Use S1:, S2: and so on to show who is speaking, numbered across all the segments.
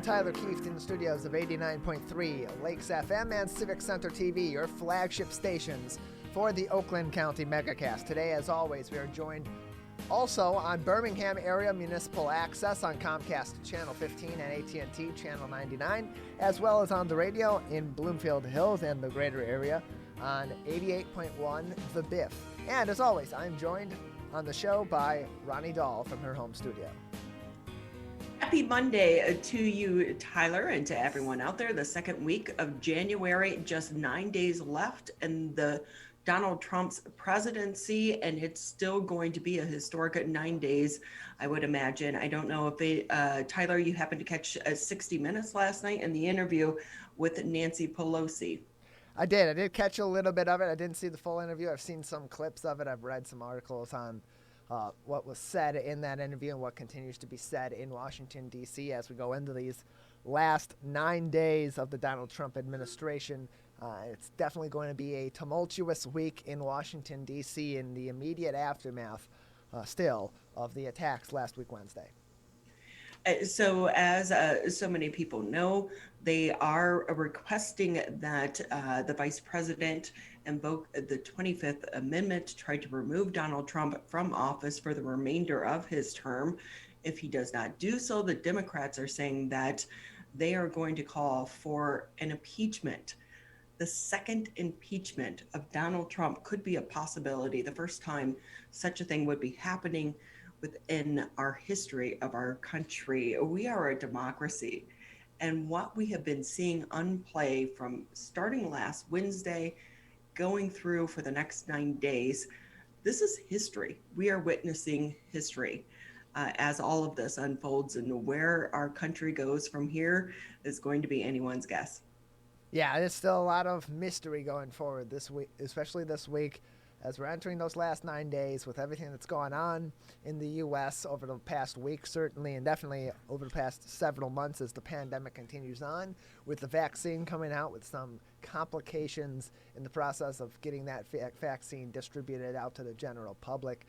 S1: Tyler Kieft in the studios of 89.3 Lakes FM and Civic Center TV, your flagship stations for the Oakland County Megacast. Today, as always, we are joined also on Birmingham area municipal access on Comcast Channel 15 and AT&T Channel 99, as well as on the radio in Bloomfield Hills and the greater area on 88.1 The Biff. And as always, I'm joined on the show by Ronnie Dahl from her home studio.
S2: Happy Monday to you, Tyler, and to everyone out there. The second week of January, just 9 days left in the Donald Trump's presidency, and it's still going to be a historic 9 days, I would imagine. I don't know if Tyler, you happened to catch 60 Minutes last night in the interview with Nancy Pelosi.
S1: I did catch a little bit of it. I didn't see the full interview. I've seen some clips of it. I've read some articles on what was said in that interview and what continues to be said in Washington, D.C. as we go into these last 9 days of the Donald Trump administration. It's definitely going to be a tumultuous week in Washington, D.C. in the immediate aftermath still of the attacks last week Wednesday.
S2: So as so many people know, they are requesting that the vice president invoke the 25th Amendment to try to remove Donald Trump from office for the remainder of his term. If he does not do so, the Democrats are saying that they are going to call for an impeachment. The second impeachment of Donald Trump could be a possibility, the first time such a thing would be happening within our history of our country. We are a democracy, and what we have been seeing unplay from starting last Wednesday, going through for the next 9 days, this is history. We are witnessing history as all of this unfolds, and where our country goes from here is going to be anyone's guess.
S1: Yeah, there's still a lot of mystery going forward this week, especially this week, as we're entering those last 9 days with everything that's gone on in the U.S. over the past week, certainly, and definitely over the past several months as the pandemic continues on, with the vaccine coming out, with some complications in the process of getting that vaccine distributed out to the general public.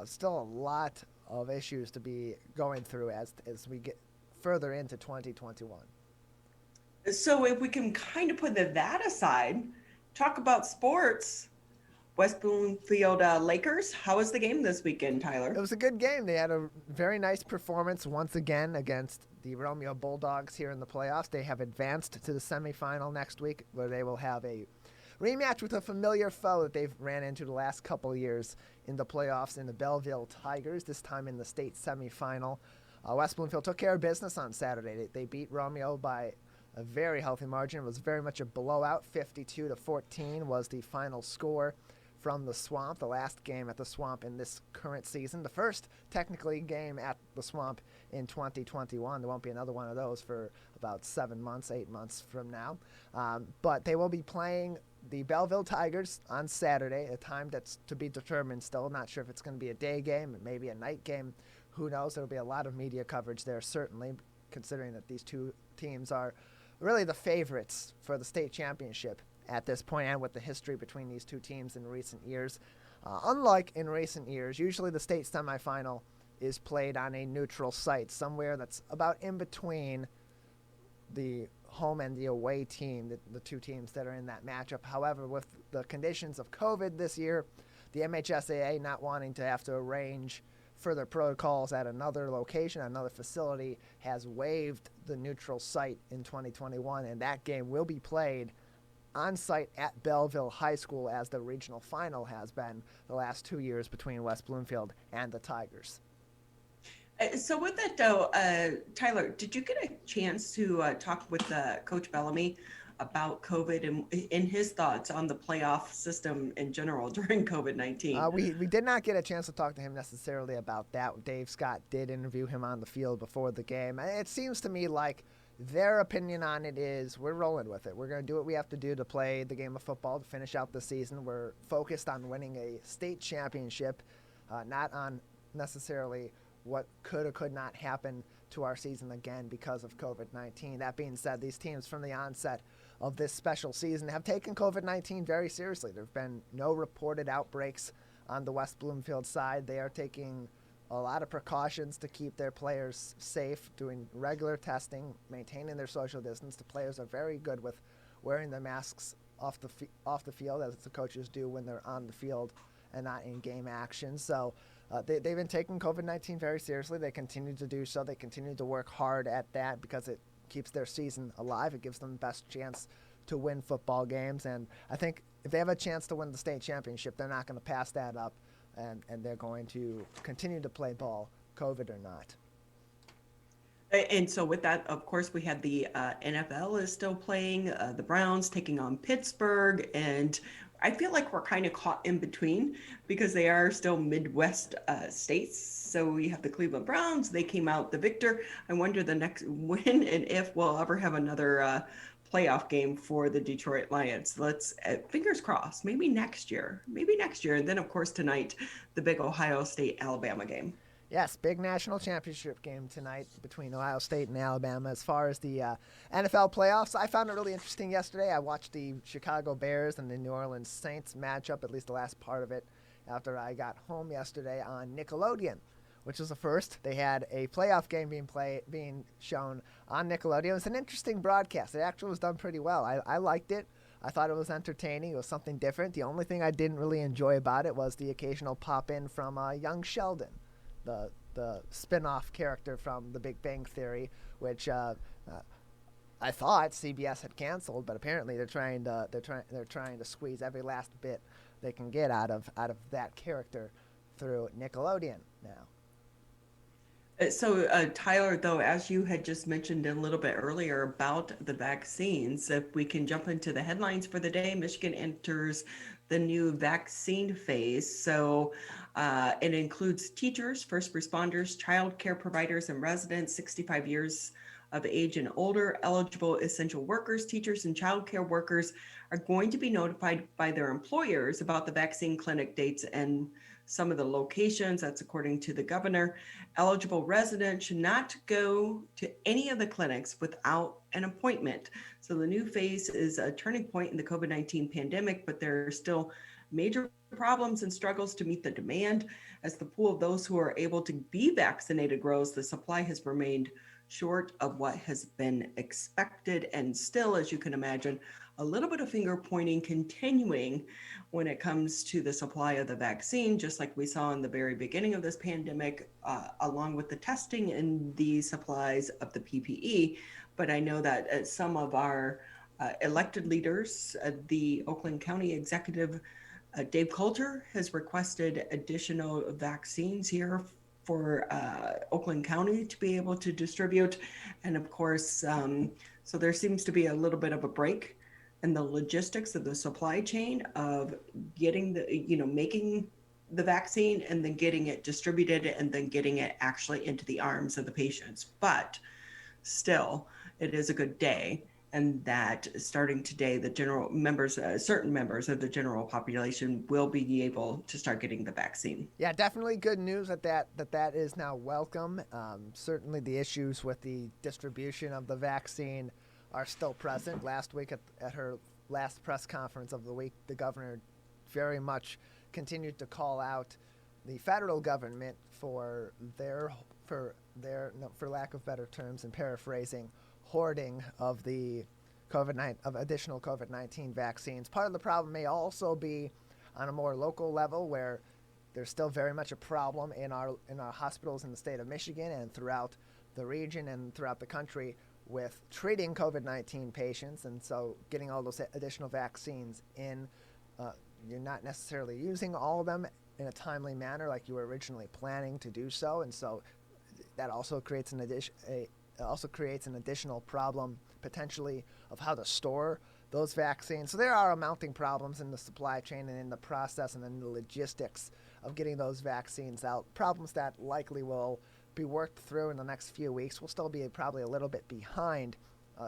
S1: Still a lot of issues to be going through as we get further into 2021.
S2: So if we can kind of put that aside, talk about sports. West Bloomfield Lakers, how was the game this weekend, Tyler?
S1: It was a good game. They had a very nice performance once again against the Romeo Bulldogs here in the playoffs. They have advanced to the semifinal next week, where they will have a rematch with a familiar foe that they've ran into the last couple of years in the playoffs, in the Belleville Tigers, this time in the state semifinal. West Bloomfield took care of business on Saturday. They beat Romeo by a very healthy margin. It was very much a blowout. 52-14 was the final score from the Swamp, the last game at the Swamp in this current season. The first, technically, game at the Swamp in 2021. There won't be another one of those for about 7 months, 8 months from now. But they will be playing the Belleville Tigers on Saturday, a time that's to be determined still. Not sure if it's going to be a day game, maybe a night game. Who knows? There will be a lot of media coverage there, certainly, considering that these two teams are really the favorites for the state championship at this point, and with the history between these two teams in recent years. Unlike in recent years, usually the state semifinal is played on a neutral site, somewhere that's about in between the home and the away team, the two teams that are in that matchup. However, with the conditions of COVID this year, the MHSAA not wanting to have to arrange further protocols at another location, another facility, has waived the neutral site in 2021, and that game will be played on site at Belleville High School, as the regional final has been the last 2 years between West Bloomfield and the Tigers.
S2: So with that though, Tyler, did you get a chance to talk with Coach Bellamy about COVID and his thoughts on the playoff system in general during COVID-19?
S1: We did not get a chance to talk to him necessarily about that. Dave Scott did interview him on the field before the game. It seems to me like their opinion on it is, we're rolling with it. We're going to do what we have to do to play the game of football to finish out the season. We're focused on winning a state championship, not on necessarily what could or could not happen to our season again because of COVID-19. That being said, these teams from the onset of this special season have taken COVID-19 very seriously. There have been no reported outbreaks on the West Bloomfield side. They are taking a lot of precautions to keep their players safe, doing regular testing, maintaining their social distance. The players are very good with wearing their masks off the field, as the coaches do when they're on the field and not in game action. So they've been taking COVID-19 very seriously. They continue to do so. They continue to work hard at that because it keeps their season alive. It gives them the best chance to win football games. And I think if they have a chance to win the state championship, they're not going to pass that up, and they're going to continue to play ball, COVID or not.
S2: And so with that, of course, we had the NFL is still playing, the Browns taking on Pittsburgh. And I feel like we're kind of caught in between because they are still Midwest states. So we have the Cleveland Browns. They came out the victor. I wonder the next when and if we'll ever have another playoff game for the Detroit Lions. Let's fingers crossed, maybe next year. And then, of course, tonight, the big Ohio State-Alabama game.
S1: Yes, big national championship game tonight between Ohio State and Alabama. As far as the NFL playoffs, I found it really interesting yesterday. I watched the Chicago Bears and the New Orleans Saints matchup, at least the last part of it, after I got home yesterday on Nickelodeon, which was the first. They had a playoff game being shown on Nickelodeon. It was an interesting broadcast. It actually was done pretty well. I liked it. I thought it was entertaining. It was something different. The only thing I didn't really enjoy about it was the occasional pop-in from young Sheldon, the spin-off character from The Big Bang Theory, which I thought CBS had canceled, but apparently they're trying to squeeze every last bit they can get out of that character through Nickelodeon now.
S2: So, Tyler, though, as you had just mentioned a little bit earlier about the vaccines, if we can jump into the headlines for the day, Michigan enters the new vaccine phase. So it includes teachers, first responders, child care providers, and residents 65 years of age and older. Eligible essential workers, teachers, and child care workers are going to be notified by their employers about the vaccine clinic dates and some of the locations. That's according to the governor. Eligible residents should not go to any of the clinics without an appointment. So the new phase is a turning point in the COVID-19 pandemic, but there are still major problems and struggles to meet the demand. As the pool of those who are able to be vaccinated grows, the supply has remained short of what has been expected. And still, as you can imagine, a little bit of finger pointing continuing when it comes to the supply of the vaccine, just like we saw in the very beginning of this pandemic, along with the testing and the supplies of the PPE. But I know that some of our elected leaders, the Oakland County Executive, Dave Coulter, has requested additional vaccines here for Oakland County to be able to distribute. And of course, so there seems to be a little bit of a break in the logistics of the supply chain of getting making the vaccine and then getting it distributed and then getting it actually into the arms of the patients. But still, it is a good day. And that starting today, the general members, certain members of the general population will be able to start getting the vaccine.
S1: Yeah, definitely good news that is now welcome. Certainly the issues with the distribution of the vaccine are still present. Last week at her last press conference of the week, the governor very much continued to call out the federal government for lack of better terms and paraphrasing, hoarding of the additional COVID-19 vaccines. Part of the problem may also be on a more local level, where there's still very much a problem in our hospitals in the state of Michigan and throughout the region and throughout the country with treating COVID-19 patients. And so getting all those additional vaccines in, you're not necessarily using all of them in a timely manner like you were originally planning to do so. And so that also creates an additional problem potentially of how to store those vaccines. So there are mounting problems in the supply chain and in the process and in the logistics of getting those vaccines out. Problems that likely will be worked through in the next few weeks. We'll still be probably a little bit behind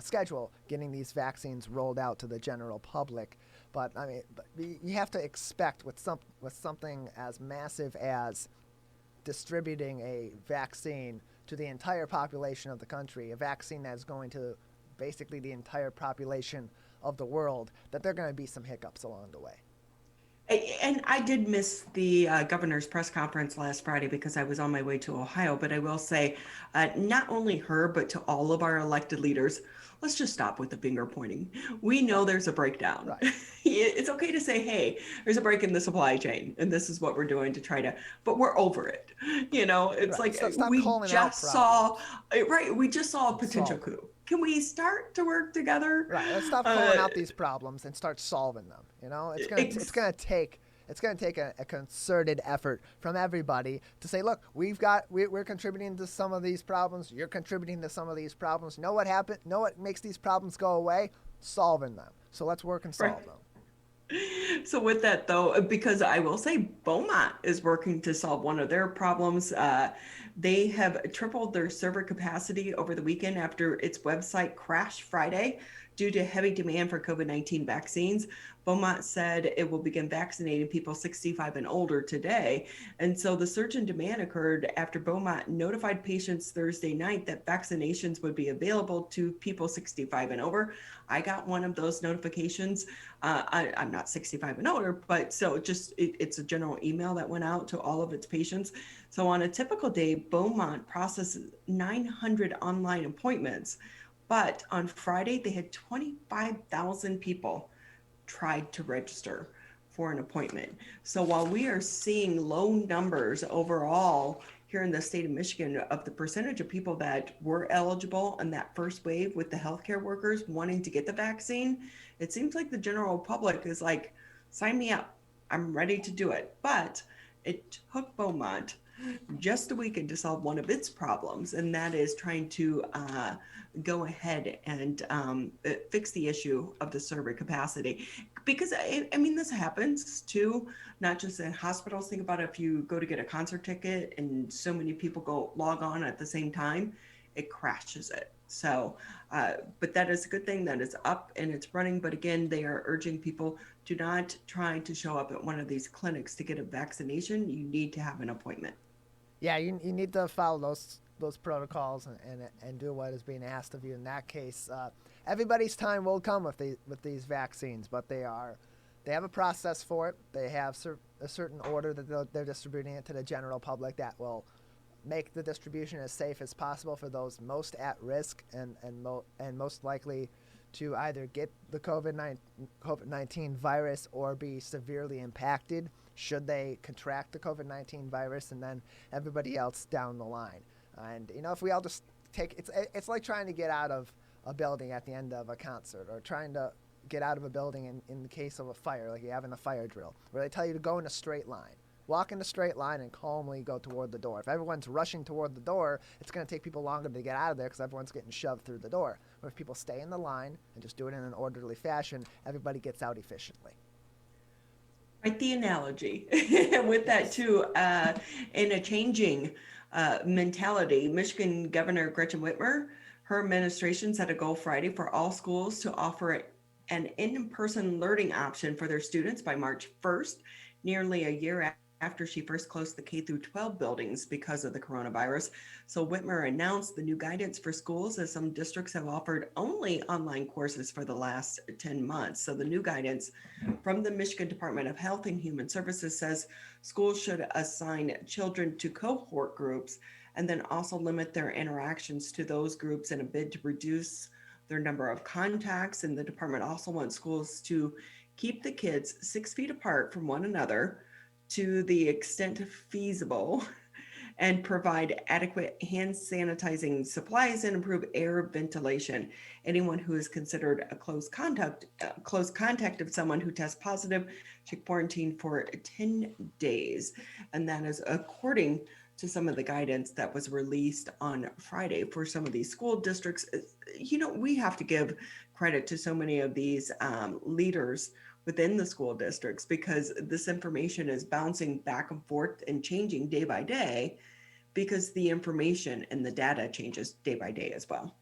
S1: schedule getting these vaccines rolled out to the general public. But I mean, you have to expect with something as massive as distributing a vaccine to the entire population of the country, a vaccine that's going to basically the entire population of the world, that there are going to be some hiccups along the way.
S2: And I did miss the governor's press conference last Friday because I was on my way to Ohio. But I will say, not only her, but to all of our elected leaders, let's just stop with the finger pointing. We know there's a breakdown.
S1: Right.
S2: It's okay to say, hey, there's a break in the supply chain, and this is what we're doing to try to, but we're over it. It's
S1: Right.
S2: like
S1: Stop
S2: we
S1: calling out
S2: just saw,
S1: problems.
S2: right, we just saw a potential
S1: Solve.
S2: coup. Can we start to work together?
S1: Right. Let's stop calling out these problems and start solving them. It's gonna take a concerted effort from everybody to say, look, we're contributing to some of these problems. You're contributing to some of these problems. Know what happened? Know what makes these problems go away? Solving them. So let's work and solve them.
S2: So with that, though, because I will say Beaumont is working to solve one of their problems. They have tripled their server capacity over the weekend after its website crashed Friday due to heavy demand for COVID-19 vaccines. Beaumont said it will begin vaccinating people 65 and older today. And so the surge in demand occurred after Beaumont notified patients Thursday night that vaccinations would be available to people 65 and over. I got one of those notifications. I'm not 65 and older, but so it's a general email that went out to all of its patients. So on a typical day, Beaumont processes 900 online appointments. But on Friday, they had 25,000 people tried to register for an appointment. So while we are seeing low numbers overall here in the state of Michigan of the percentage of people that were eligible in that first wave with the healthcare workers wanting to get the vaccine, it seems like the general public is like, sign me up. I'm ready to do it. But it took Beaumont just a weekend to solve one of its problems, and that is trying to go ahead and fix the issue of the server capacity. Because I mean, this happens too, not just in hospitals. Think about if you go to get a concert ticket and so many people go log on at the same time, it crashes it. So, but that is a good thing that it's up and it's running. But again, they are urging people to not try to show up at one of these clinics to get a vaccination. You need to have an appointment.
S1: Yeah, you need to follow those protocols and do what is being asked of you. In that case, everybody's time will come with these vaccines, but they have a process for it. They have a certain order that they're distributing it to the general public that will make the distribution as safe as possible for those most at risk and most likely to either get the COVID-19 virus or be severely impacted should they contract the COVID-19 virus, and then everybody else down the line. And if we all just it's like trying to get out of a building at the end of a concert, or trying to get out of a building in the case of a fire, like you have in a fire drill, where they tell you to go in a straight line. Walk in a straight line and calmly go toward the door. If everyone's rushing toward the door, it's going to take people longer to get out of there because everyone's getting shoved through the door. But if people stay in the line and just do it in an orderly fashion, everybody gets out efficiently.
S2: Right, the analogy with that too, in a changing mentality, Michigan Governor Gretchen Whitmer, her administration set a goal Friday for all schools to offer an in-person learning option for their students by March 1st, nearly a year after she first closed the K through 12 buildings because of the coronavirus. So Whitmer announced the new guidance for schools, as some districts have offered only online courses for the last 10 months. So the new guidance from the Michigan Department of Health and Human Services says schools should assign children to cohort groups and then also limit their interactions to those groups in a bid to reduce their number of contacts. And the department also wants schools to keep the kids 6 feet apart from one another to the extent feasible, and provide adequate hand sanitizing supplies and improve air ventilation. Anyone who is considered a close contact of someone who tests positive should quarantine for 10 days. And that is according to some of the guidance that was released on Friday for some of these school districts. We have to give credit to so many of these leaders within the school districts, because this information is bouncing back and forth and changing day by day, because the information and the data changes day by day as well.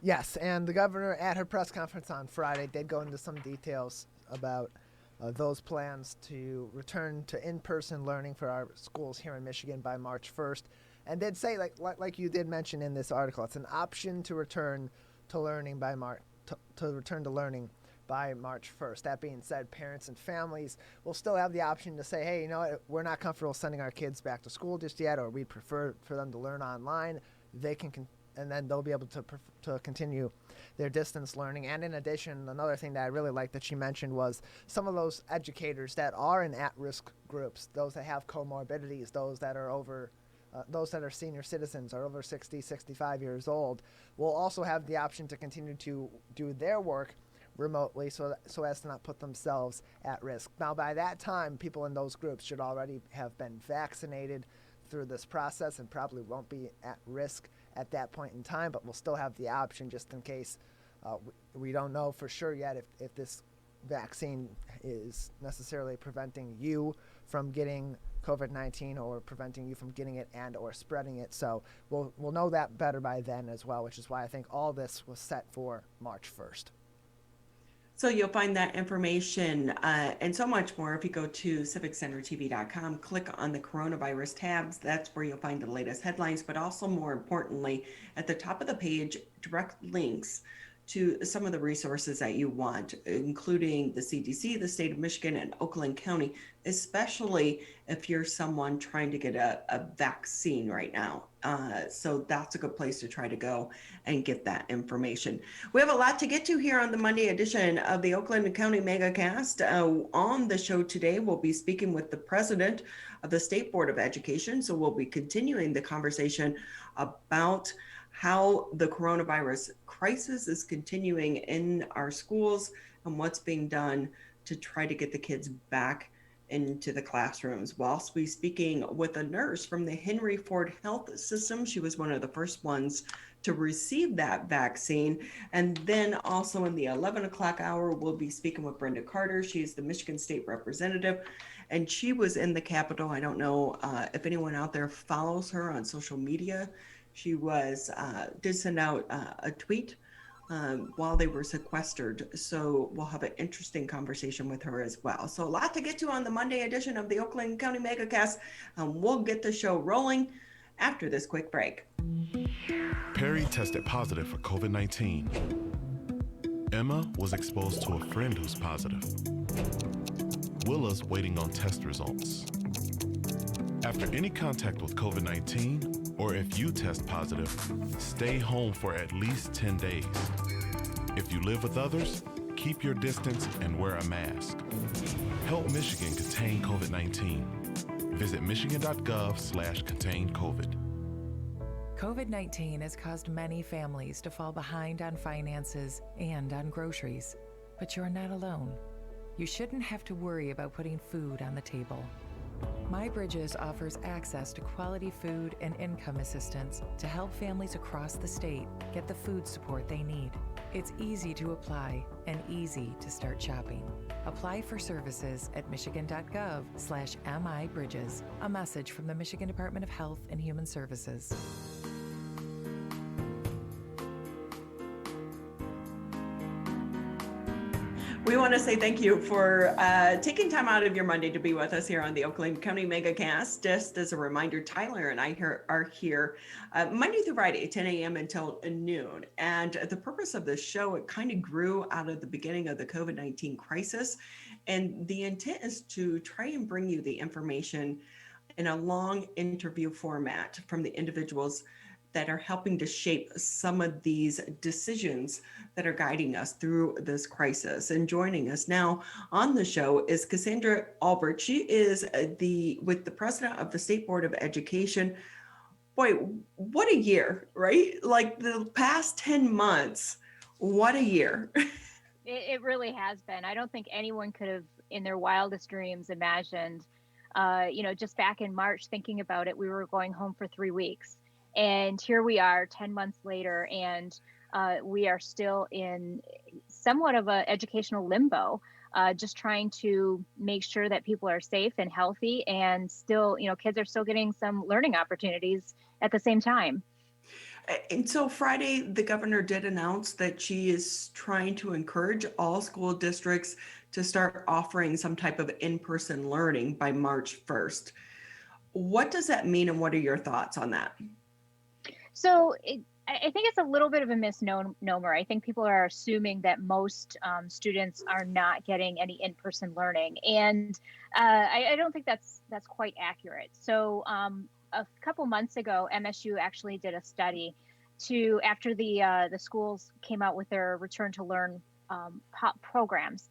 S1: Yes, and the governor at her press conference on Friday did go into some details about those plans to return to in-person learning for our schools here in Michigan by March 1st, and did say, like you did mention in this article, it's an option to return to learning by to return to learning by March 1st. That being said, parents and families will still have the option to say, hey, you know what, we're not comfortable sending our kids back to school just yet, or we'd prefer for them to learn online. They can and then they'll be able to continue their distance learning. And in addition, another thing that I really liked that she mentioned was some of those educators that are in at-risk groups, those that have comorbidities, those that are senior citizens or over 60, 65 years old, will also have the option to continue to do their work remotely so as to not put themselves at risk. Now, by that time, people in those groups should already have been vaccinated through this process and probably won't be at risk at that point in time, but we'll still have the option just in case. We don't know for sure yet if this vaccine is necessarily preventing you from getting COVID-19 or preventing you from getting it and or spreading it. So we'll know that better by then as well, which is why I think all this was set for March 1st.
S2: So you'll find that information and so much more if you go to civiccentertv.com, click on the coronavirus tabs. That's where you'll find the latest headlines, but also more importantly, at the top of the page, direct links to some of the resources that you want, including the CDC, the state of Michigan, and Oakland County, especially if you're someone trying to get a vaccine right now. So that's a good place to try to go and get that information. We have a lot to get to here on the Monday edition of the Oakland County Megacast. On the show today, we'll be speaking with the president of the State Board of Education. So we'll be continuing the conversation about how the coronavirus crisis is continuing in our schools and what's being done to try to get the kids back into the classrooms. We'll also be speaking with a nurse from the Henry Ford Health System. She was one of the first ones to receive that vaccine. And then also in the 11 o'clock hour, we'll be speaking with Brenda Carter. She's the Michigan State Representative, and she was in the Capitol. I don't know if anyone out there follows her on social media. She did send out a tweet while they were sequestered. So we'll have an interesting conversation with her as well. So a lot to get to on the Monday edition of the Oakland County Megacast. We'll get the show rolling after this quick break.
S3: Perry tested positive for COVID-19. Emma was exposed to a friend who's positive. Willa's waiting on test results. After any contact with COVID-19, or if you test positive, stay home for at least 10 days. If you live with others, keep your distance and wear a mask. Help Michigan contain COVID-19. Visit michigan.gov/contain-COVID.
S4: COVID-19 has caused many families to fall behind on finances and on groceries, but you're not alone. You shouldn't have to worry about putting food on the table. My Bridges offers access to quality food and income assistance to help families across the state get the food support they need. It's easy to apply and easy to start shopping. Apply for services at michigan.gov/MIBridges. A message from the Michigan Department of Health and Human Services.
S2: We want to say thank you for taking time out of your Monday to be with us here on the Oakland County Megacast. Just as a reminder, Tyler and I are here Monday through Friday, 10 a.m. until noon. And the purpose of this show, it kind of grew out of the beginning of the COVID-19 crisis. And the intent is to try and bring you the information in a long interview format from the individuals that are helping to shape some of these decisions that are guiding us through this crisis. And joining us now on the show is Cassandra Ulbrich. She is with the president of the State Board of Education. Boy, what a year, right? Like the past 10 months, what a year.
S5: It really has been. I don't think anyone could have in their wildest dreams imagined, just back in March, thinking about it, we were going home for 3 weeks. And here we are 10 months later, and we are still in somewhat of an educational limbo, just trying to make sure that people are safe and healthy, and still, kids are still getting some learning opportunities at the same time.
S2: And so Friday, the governor did announce that she is trying to encourage all school districts to start offering some type of in-person learning by March 1st. What does that mean, and what are your thoughts on that?
S5: So I think it's a little bit of a misnomer. I think people are assuming that most students are not getting any in-person learning, and I don't think that's quite accurate. So a couple months ago, MSU actually did a study after the schools came out with their return to learn programs,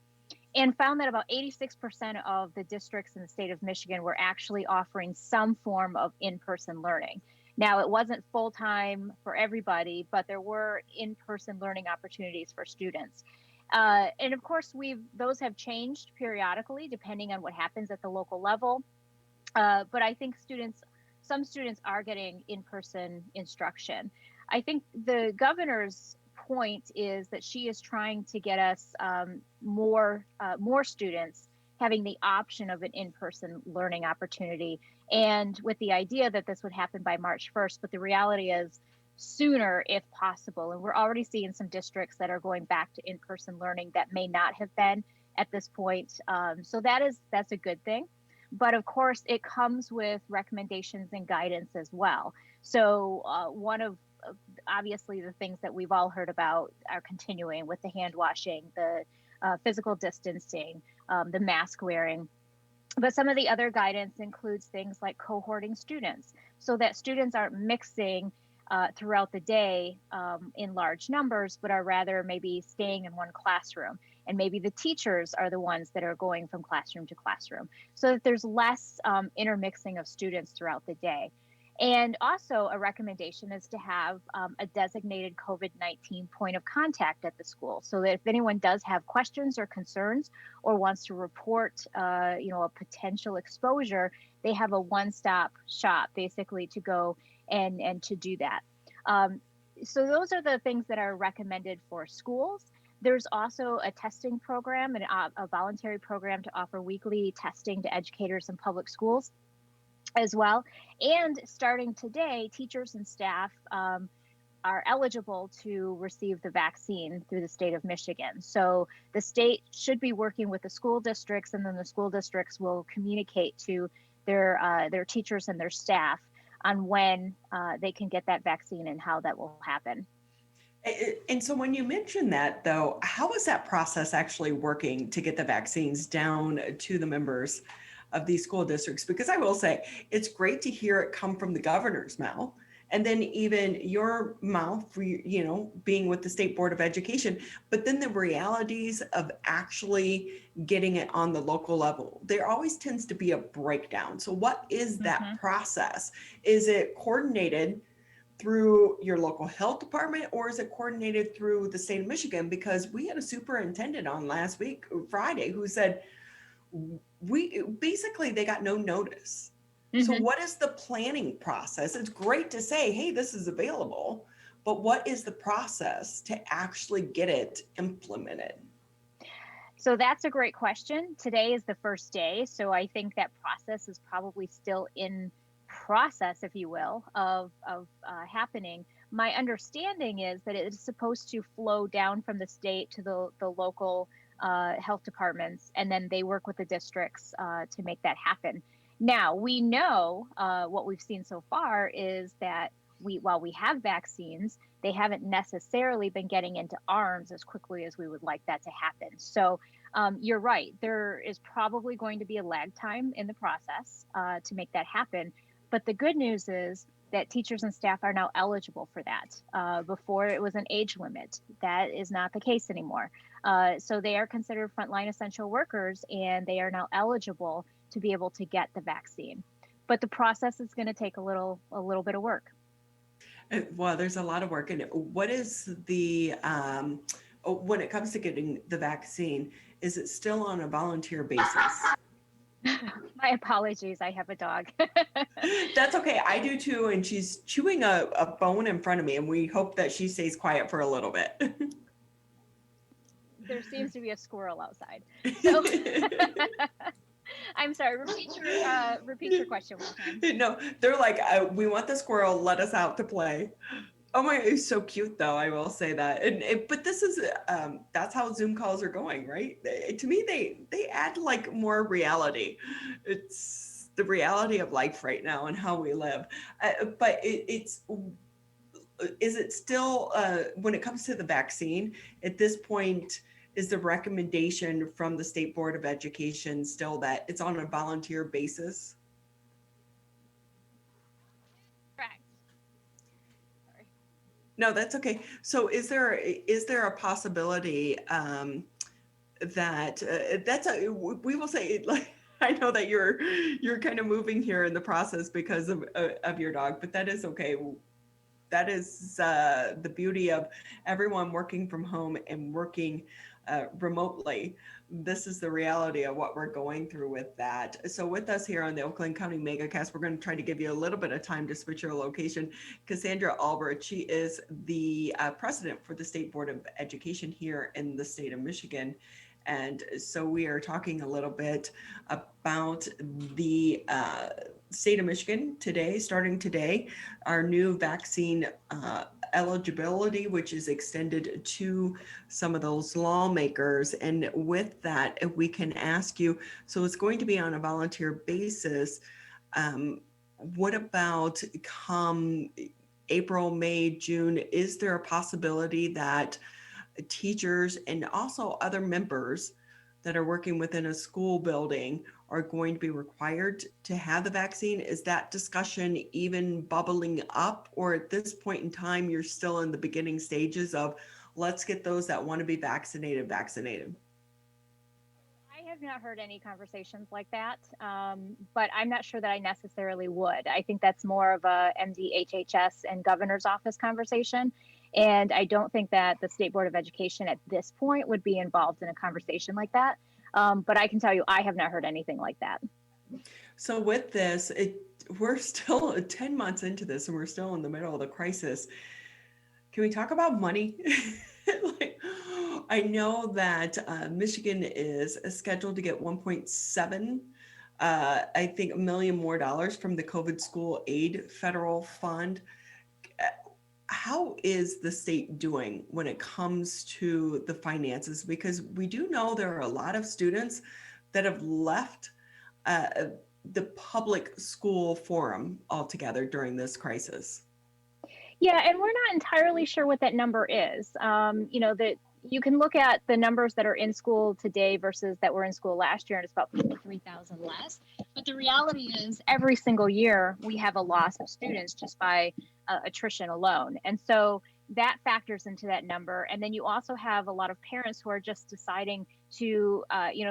S5: and found that about 86% of the districts in the state of Michigan were actually offering some form of in-person learning. Now, it wasn't full-time for everybody, but there were in-person learning opportunities for students. And of course, those have changed periodically depending on what happens at the local level. But I think some students are getting in-person instruction. I think the governor's point is that she is trying to get us more students having the option of an in-person learning opportunity, and with the idea that this would happen by March 1st, but the reality is sooner if possible. And we're already seeing some districts that are going back to in-person learning that may not have been at this point. So that's a good thing. But of course, it comes with recommendations and guidance as well. So one of obviously the things that we've all heard about are continuing with the hand washing, the physical distancing, the mask wearing. But some of the other guidance includes things like cohorting students so that students aren't mixing throughout the day in large numbers, but are rather maybe staying in one classroom. And maybe the teachers are the ones that are going from classroom to classroom so that there's less intermixing of students throughout the day. And also a recommendation is to have a designated COVID-19 point of contact at the school so that if anyone does have questions or concerns or wants to report, a potential exposure, they have a one-stop shop basically to go and to do that. So those are the things that are recommended for schools. There's also a testing program and a voluntary program to offer weekly testing to educators in public schools as well. And starting today, teachers and staff are eligible to receive the vaccine through the state of Michigan. So the state should be working with the school districts, and then the school districts will communicate to their teachers and their staff on when they can get that vaccine and how that will happen.
S2: And so when you mentioned that, though, how is that process actually working to get the vaccines down to the members of these school districts? Because I will say it's great to hear it come from the governor's mouth, and then even your mouth for, being with the State Board of Education, but then the realities of actually getting it on the local level. There always tends to be a breakdown. So what is that process? Is it coordinated through your local health department, or is it coordinated through the state of Michigan? Because we had a superintendent on last week, Friday, who said, they got no notice. So what is the planning process? It's great to say, hey, this is available, but what is the process to actually get it implemented?
S5: So that's a great question. Today is the first day. So I think that process is probably still in process, if you will, of happening. My understanding is that it is supposed to flow down from the state to the local health departments, and then they work with the districts to make that happen. Now, we know what we've seen so far is that while we have vaccines, they haven't necessarily been getting into arms as quickly as we would like that to happen. So you're right, there is probably going to be a lag time in the process to make that happen. But the good news is that teachers and staff are now eligible for that. Before it was an age limit. That is not the case anymore. So they are considered frontline essential workers, and they are now eligible to be able to get the vaccine. But the process is going to take a little bit of work.
S2: Well, there's a lot of work. And what is when it comes to getting the vaccine, is it still on a volunteer basis?
S5: My apologies. I have a dog.
S2: That's okay. I do too. And she's chewing a bone in front of me, and we hope that she stays quiet for a little bit.
S5: There seems to be a squirrel outside. So I'm sorry, repeat your question one time.
S2: No, they're like, we want the squirrel, let us out to play. Oh my, it's so cute though, I will say that. But this is, that's how Zoom calls are going, right? To me, they add like more reality. It's the reality of life right now and how we live. But it's is it still, when it comes to the vaccine, at this point, is the recommendation from the State Board of Education still that it's on a volunteer basis?
S5: Correct. Sorry.
S2: No, that's okay. So is there a possibility that we will say, like, I know that you're kind of moving here in the process because of your dog, but that is okay. That is the beauty of everyone working from home and working remotely. This is the reality of what we're going through with that. So with us here on the Oakland County Megacast, we're going to try to give you a little bit of time to switch your location. Cassandra Ulbrich, she is the president for the State Board of Education here in the state of Michigan. And so we are talking a little bit about the state of Michigan today, starting today, our new vaccine eligibility, which is extended to some of those lawmakers. And with that, if we can ask you, so it's going to be on a volunteer basis. What about come April, May, June? Is there a possibility that teachers and also other members that are working within a school building are going to be required to have the vaccine? Is that discussion even bubbling up, or at this point in time, you're still in the beginning stages of let's get those that want to be vaccinated?
S5: I have not heard any conversations like that, but I'm not sure that I necessarily would. I think that's more of a MDHHS and governor's office conversation. And I don't think that the State Board of Education at this point would be involved in a conversation like that. But I can tell you, I have not heard anything like that.
S2: So with this, we're still 10 months into this and we're still in the middle of the crisis. Can we talk about money? I know that Michigan is scheduled to get 1.7, I think, $1 million more from the COVID school aid federal fund. How is the state doing when it comes to the finances? Because we do know there are a lot of students that have left the public school forum altogether during this crisis.
S5: Yeah, and we're not entirely sure what that number is. That you can look at the numbers that are in school today versus that were in school last year, and it's about 53,000 less. But the reality is every single year we have a loss of students just by attrition alone. And so that factors into that number. And then you also have a lot of parents who are just deciding to,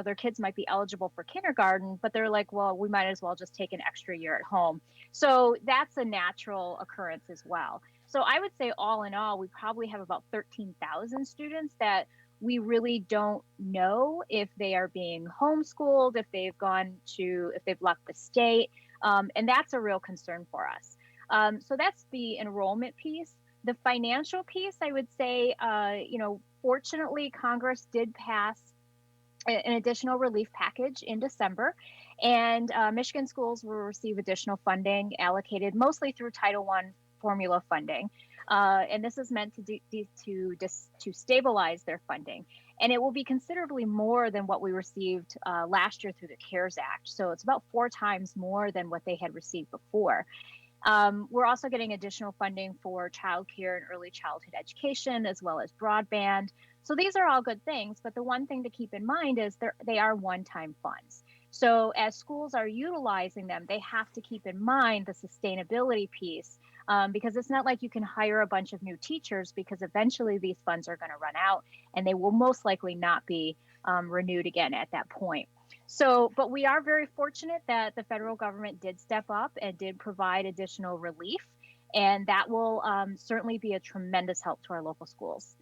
S5: their kids might be eligible for kindergarten, but they're like, well, we might as well just take an extra year at home. So that's a natural occurrence as well. So I would say all in all, we probably have about 13,000 students that we really don't know if they are being homeschooled, if they've left the state. And that's a real concern for us. So that's the enrollment piece. The financial piece, I would say, fortunately, Congress did pass an additional relief package in December, and Michigan schools will receive additional funding allocated mostly through Title I formula funding. And this is meant to stabilize their funding. And it will be considerably more than what we received last year through the CARES Act. So it's about 4 times more than what they had received before. We're also getting additional funding for childcare and early childhood education, as well as broadband. So these are all good things, but the one thing to keep in mind is they are one-time funds. So as schools are utilizing them, they have to keep in mind the sustainability piece, because it's not like you can hire a bunch of new teachers, because eventually these funds are going to run out and they will most likely not be renewed again at that point. So, but we are very fortunate that the federal government did step up and did provide additional relief, and that will certainly be a tremendous help to our local schools.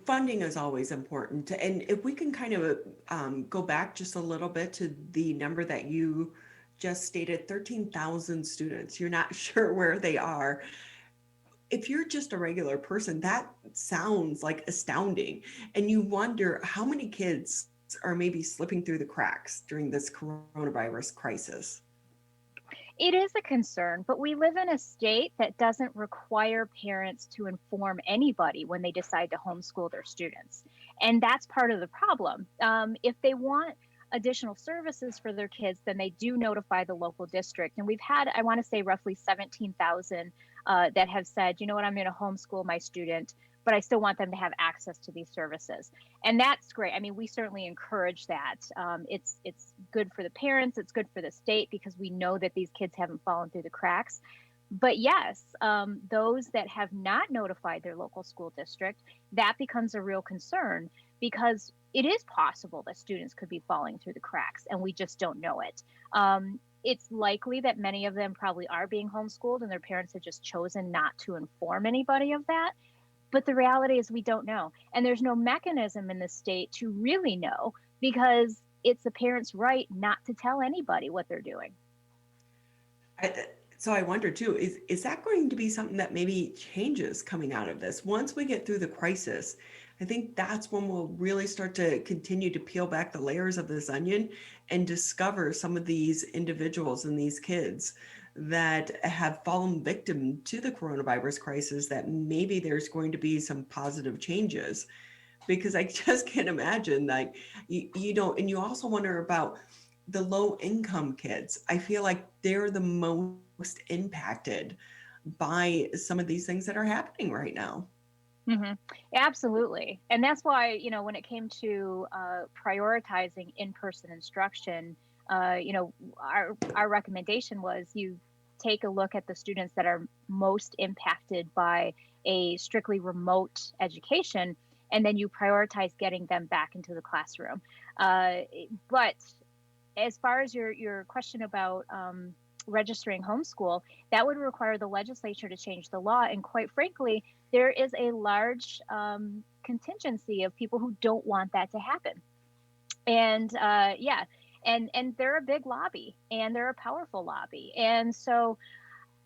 S2: Funding is always important. And if we can kind of go back just a little bit to the number that you just stated, 13,000 students, you're not sure where they are. If you're just a regular person, that sounds like astounding. And you wonder how many kids are maybe slipping through the cracks during this coronavirus crisis.
S5: It is a concern, but we live in a state that doesn't require parents to inform anybody when they decide to homeschool their students. And that's part of the problem. If they want additional services for their kids, then they do notify the local district. And we've had, I want to say, roughly 17,000 that have said, you know what, I'm going to homeschool my student, but I still want them to have access to these services. And that's great. I mean, we certainly encourage that. It's good for the parents. It's good for the state because we know that these kids haven't fallen through the cracks. But yes, those that have not notified their local school district, that becomes a real concern because it is possible that students could be falling through the cracks and we just don't know it. It's likely that many of them probably are being homeschooled and their parents have just chosen not to inform anybody of that. But the reality is we don't know. And there's no mechanism in the state to really know because it's the parents' right not to tell anybody what they're doing.
S2: So I wonder too, is that going to be something that maybe changes coming out of this? Once we get through the crisis, I think that's when we'll really start to continue to peel back the layers of this onion and discover some of these individuals and these kids that have fallen victim to the coronavirus crisis, that maybe there's going to be some positive changes. Because I just can't imagine that you don't, and you also wonder about the low income kids. I feel like they're the most impacted by some of these things that are happening right now.
S5: Mm-hmm. Absolutely. And that's why, you know, when it came to prioritizing in-person instruction, you know, our recommendation was you take a look at the students that are most impacted by a strictly remote education, and then you prioritize getting them back into the classroom. But as far as your question about registering homeschool, that would require the legislature to change the law. And quite frankly, there is a large contingency of people who don't want that to happen. And and they're a big lobby and they're a powerful lobby. And so,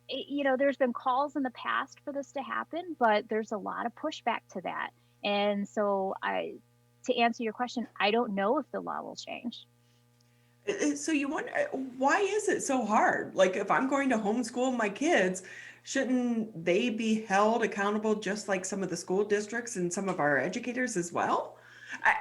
S5: you know, there's been calls in the past for this to happen, but there's a lot of pushback to that. And so to answer your question, I don't know if the law will change.
S2: So you wonder, why is it so hard? Like, if I'm going to homeschool my kids, shouldn't they be held accountable just like some of the school districts and some of our educators as well?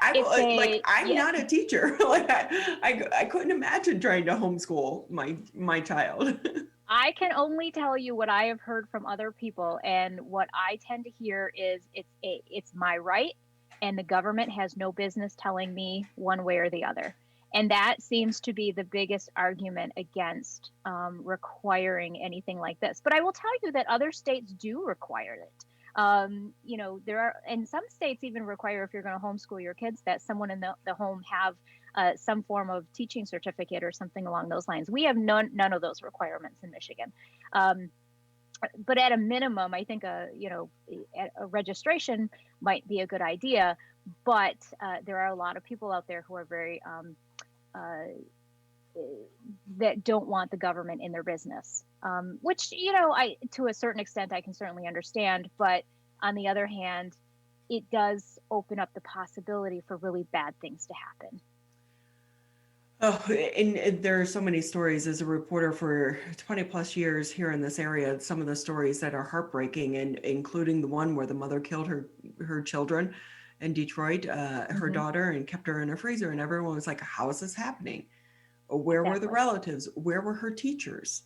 S2: I'm not a teacher. Like I couldn't imagine trying to homeschool my child.
S5: I can only tell you what I have heard from other people, and what I tend to hear is it's my right, and the government has no business telling me one way or the other. And that seems to be the biggest argument against requiring anything like this. But I will tell you that other states do require it. You know, there are, and some states even require, if you're going to homeschool your kids, that someone in the home have some form of teaching certificate or something along those lines. We have none of those requirements in Michigan. But at a minimum, I think a registration might be a good idea. But there are a lot of people out there who are very that don't want the government in their business, which, you know, to a certain extent, I can certainly understand. But on the other hand, it does open up the possibility for really bad things to happen.
S2: Oh, and there are so many stories as a reporter for 20 plus years here in this area, some of the stories that are heartbreaking, and including the one where the mother killed her children in Detroit, her daughter, and kept her in a freezer. And everyone was like, how is this happening? Where were the relatives? Where were her teachers?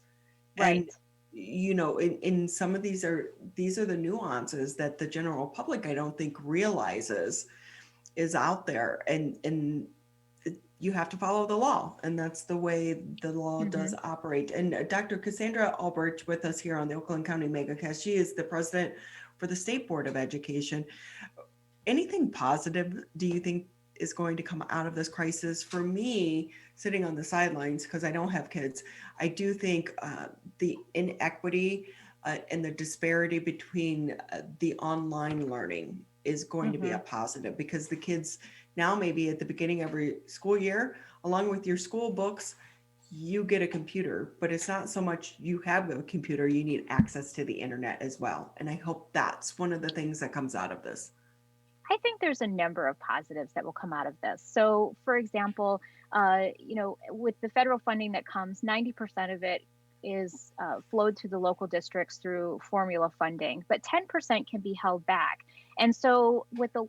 S5: Right.
S2: And, you know, in some of these are the nuances that the general public, I don't think, realizes is out there. And you have to follow the law. And that's the way the law does operate. And Dr. Cassandra Ulbrich with us here on the Oakland County Megacast. She is the president for the State Board of Education. Anything positive do you think is going to come out of this crisis? For me, sitting on the sidelines, because I don't have kids, I do think the inequity and the disparity between the online learning is going to be a positive, because the kids now, maybe at the beginning of every school year, along with your school books, you get a computer, but it's not so much you have a computer, you need access to the internet as well. And I hope that's one of the things that comes out of this.
S5: I think there's a number of positives that will come out of this. So, for example, you know, with the federal funding that comes, 90% of it is flowed to the local districts through formula funding, but 10% can be held back. And so with the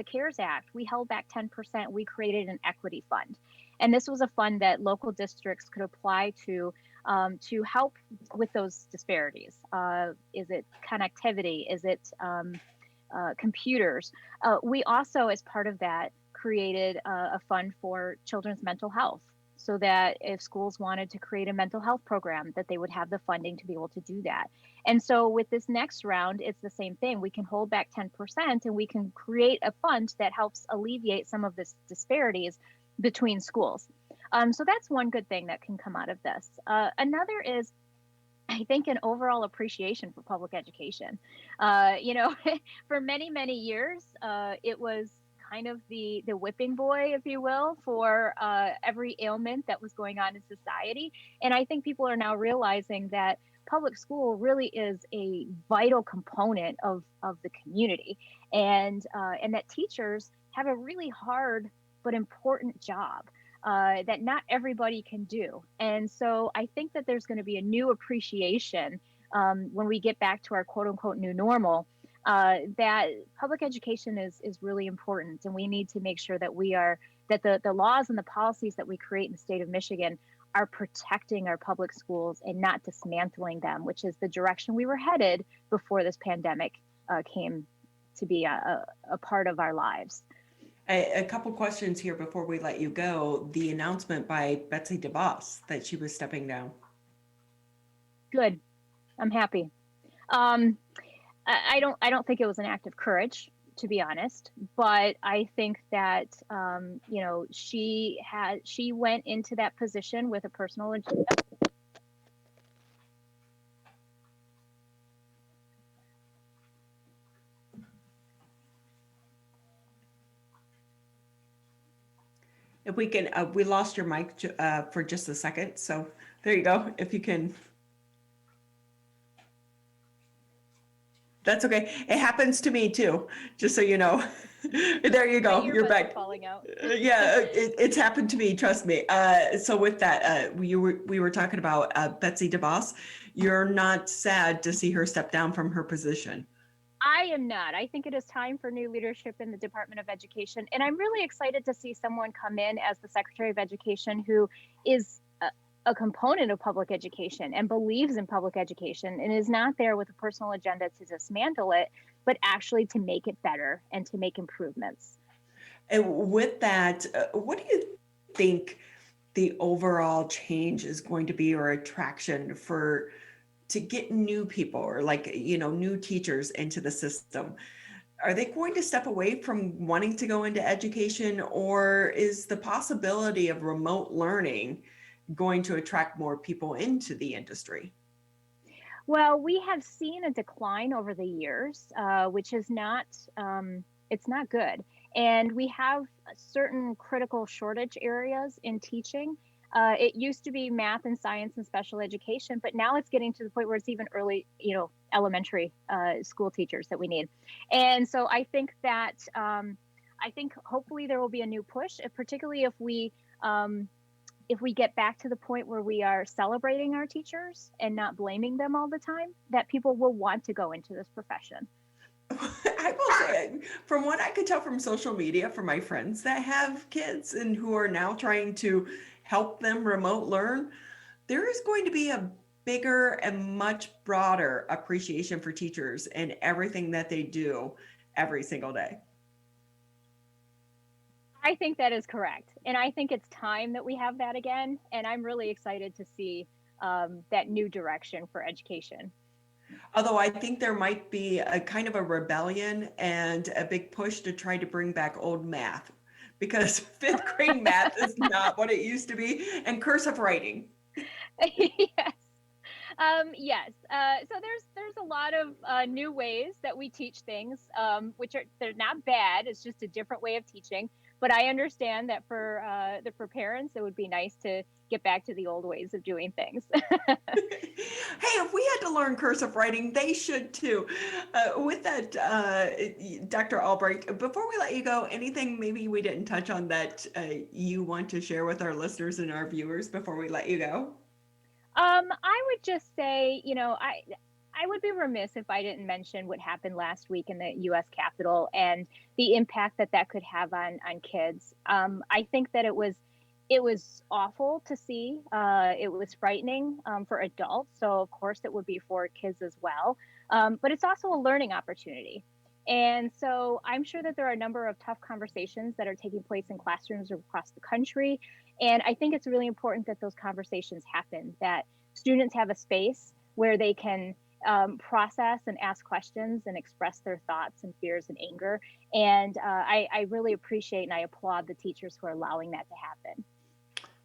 S5: CARES Act, we held back 10%. We created an equity fund. And this was a fund that local districts could apply to to help with those disparities. Is it connectivity? Is it computers? We also, as part of that, created a fund for children's mental health, so that if schools wanted to create a mental health program, that they would have the funding to be able to do that. And so with this next round, it's the same thing. We can hold back 10% and we can create a fund that helps alleviate some of this disparities between schools. So that's one good thing that can come out of this. Another is, I think, an overall appreciation for public education. For many, many years, it was kind of the whipping boy, if you will, for every ailment that was going on in society. And I think people are now realizing that public school really is a vital component of the community, and that teachers have a really hard but important job that not everybody can do. And so I think that there's going to be a new appreciation when we get back to our quote unquote new normal, that public education is really important. And we need to make sure that the laws and the policies that we create in the state of Michigan are protecting our public schools and not dismantling them, which is the direction we were headed before this pandemic came to be a part of our lives.
S2: A couple questions here before we let you go. The announcement by Betsy DeVos that she was stepping down.
S5: Good. I'm happy. I don't think it was an act of courage, to be honest, but I think that she went into that position with a personal agenda.
S2: If we can, we lost your mic for just a second. So there you go. If you can. That's okay. It happens to me too, just so you know. There you go. You're back.
S5: Falling out.
S2: Yeah, it's happened to me. Trust me. So with that, we were talking about Betsy DeVos. You're not sad to see her step down from her position.
S5: I am not. I think it is time for new leadership in the Department of Education. And I'm really excited to see someone come in as the Secretary of Education who is a component of public education and believes in public education and is not there with a personal agenda to dismantle it, but actually to make it better and to make improvements.
S2: And with that, what do you think the overall change is going to be, or attraction to get new people, or new teachers into the system? Are they going to step away from wanting to go into education, or is the possibility of remote learning going to attract more people into the industry?
S5: Well, we have seen a decline over the years, which is not, it's not good. And we have certain critical shortage areas in teaching. It used to be math and science and special education, but now it's getting to the point where it's even early, elementary school teachers that we need. And so I think that, hopefully there will be a new push, particularly if we get back to the point where we are celebrating our teachers and not blaming them all the time, that people will want to go into this profession.
S2: I will say, from what I could tell from social media, from my friends that have kids and who are now trying to help them remote learn, there is going to be a bigger and much broader appreciation for teachers and everything that they do every single day.
S5: I think that is correct. And I think it's time that we have that again. And I'm really excited to see that new direction for education.
S2: Although I think there might be a kind of a rebellion and a big push to try to bring back old math, because fifth grade math is not what it used to be, and cursive writing.
S5: Yes. Yes. So there's a lot of new ways that we teach things, which they're not bad. It's just a different way of teaching. But I understand that for parents, it would be nice to get back to the old ways of doing things.
S2: Hey, if we had to learn cursive writing, they should too. With that, Dr. Ulbrich, before we let you go, anything maybe we didn't touch on that you want to share with our listeners and our viewers before we let you go?
S5: I would just say, I would be remiss if I didn't mention what happened last week in the U.S. Capitol and the impact that could have on kids. I think that it was It was awful to see. It was frightening for adults. So, of course, it would be for kids as well. But it's also a learning opportunity. And so I'm sure that there are a number of tough conversations that are taking place in classrooms across the country. And I think it's really important that those conversations happen, that students have a space where they can process and ask questions and express their thoughts and fears and anger. And I really appreciate and I applaud the teachers who are allowing that to happen.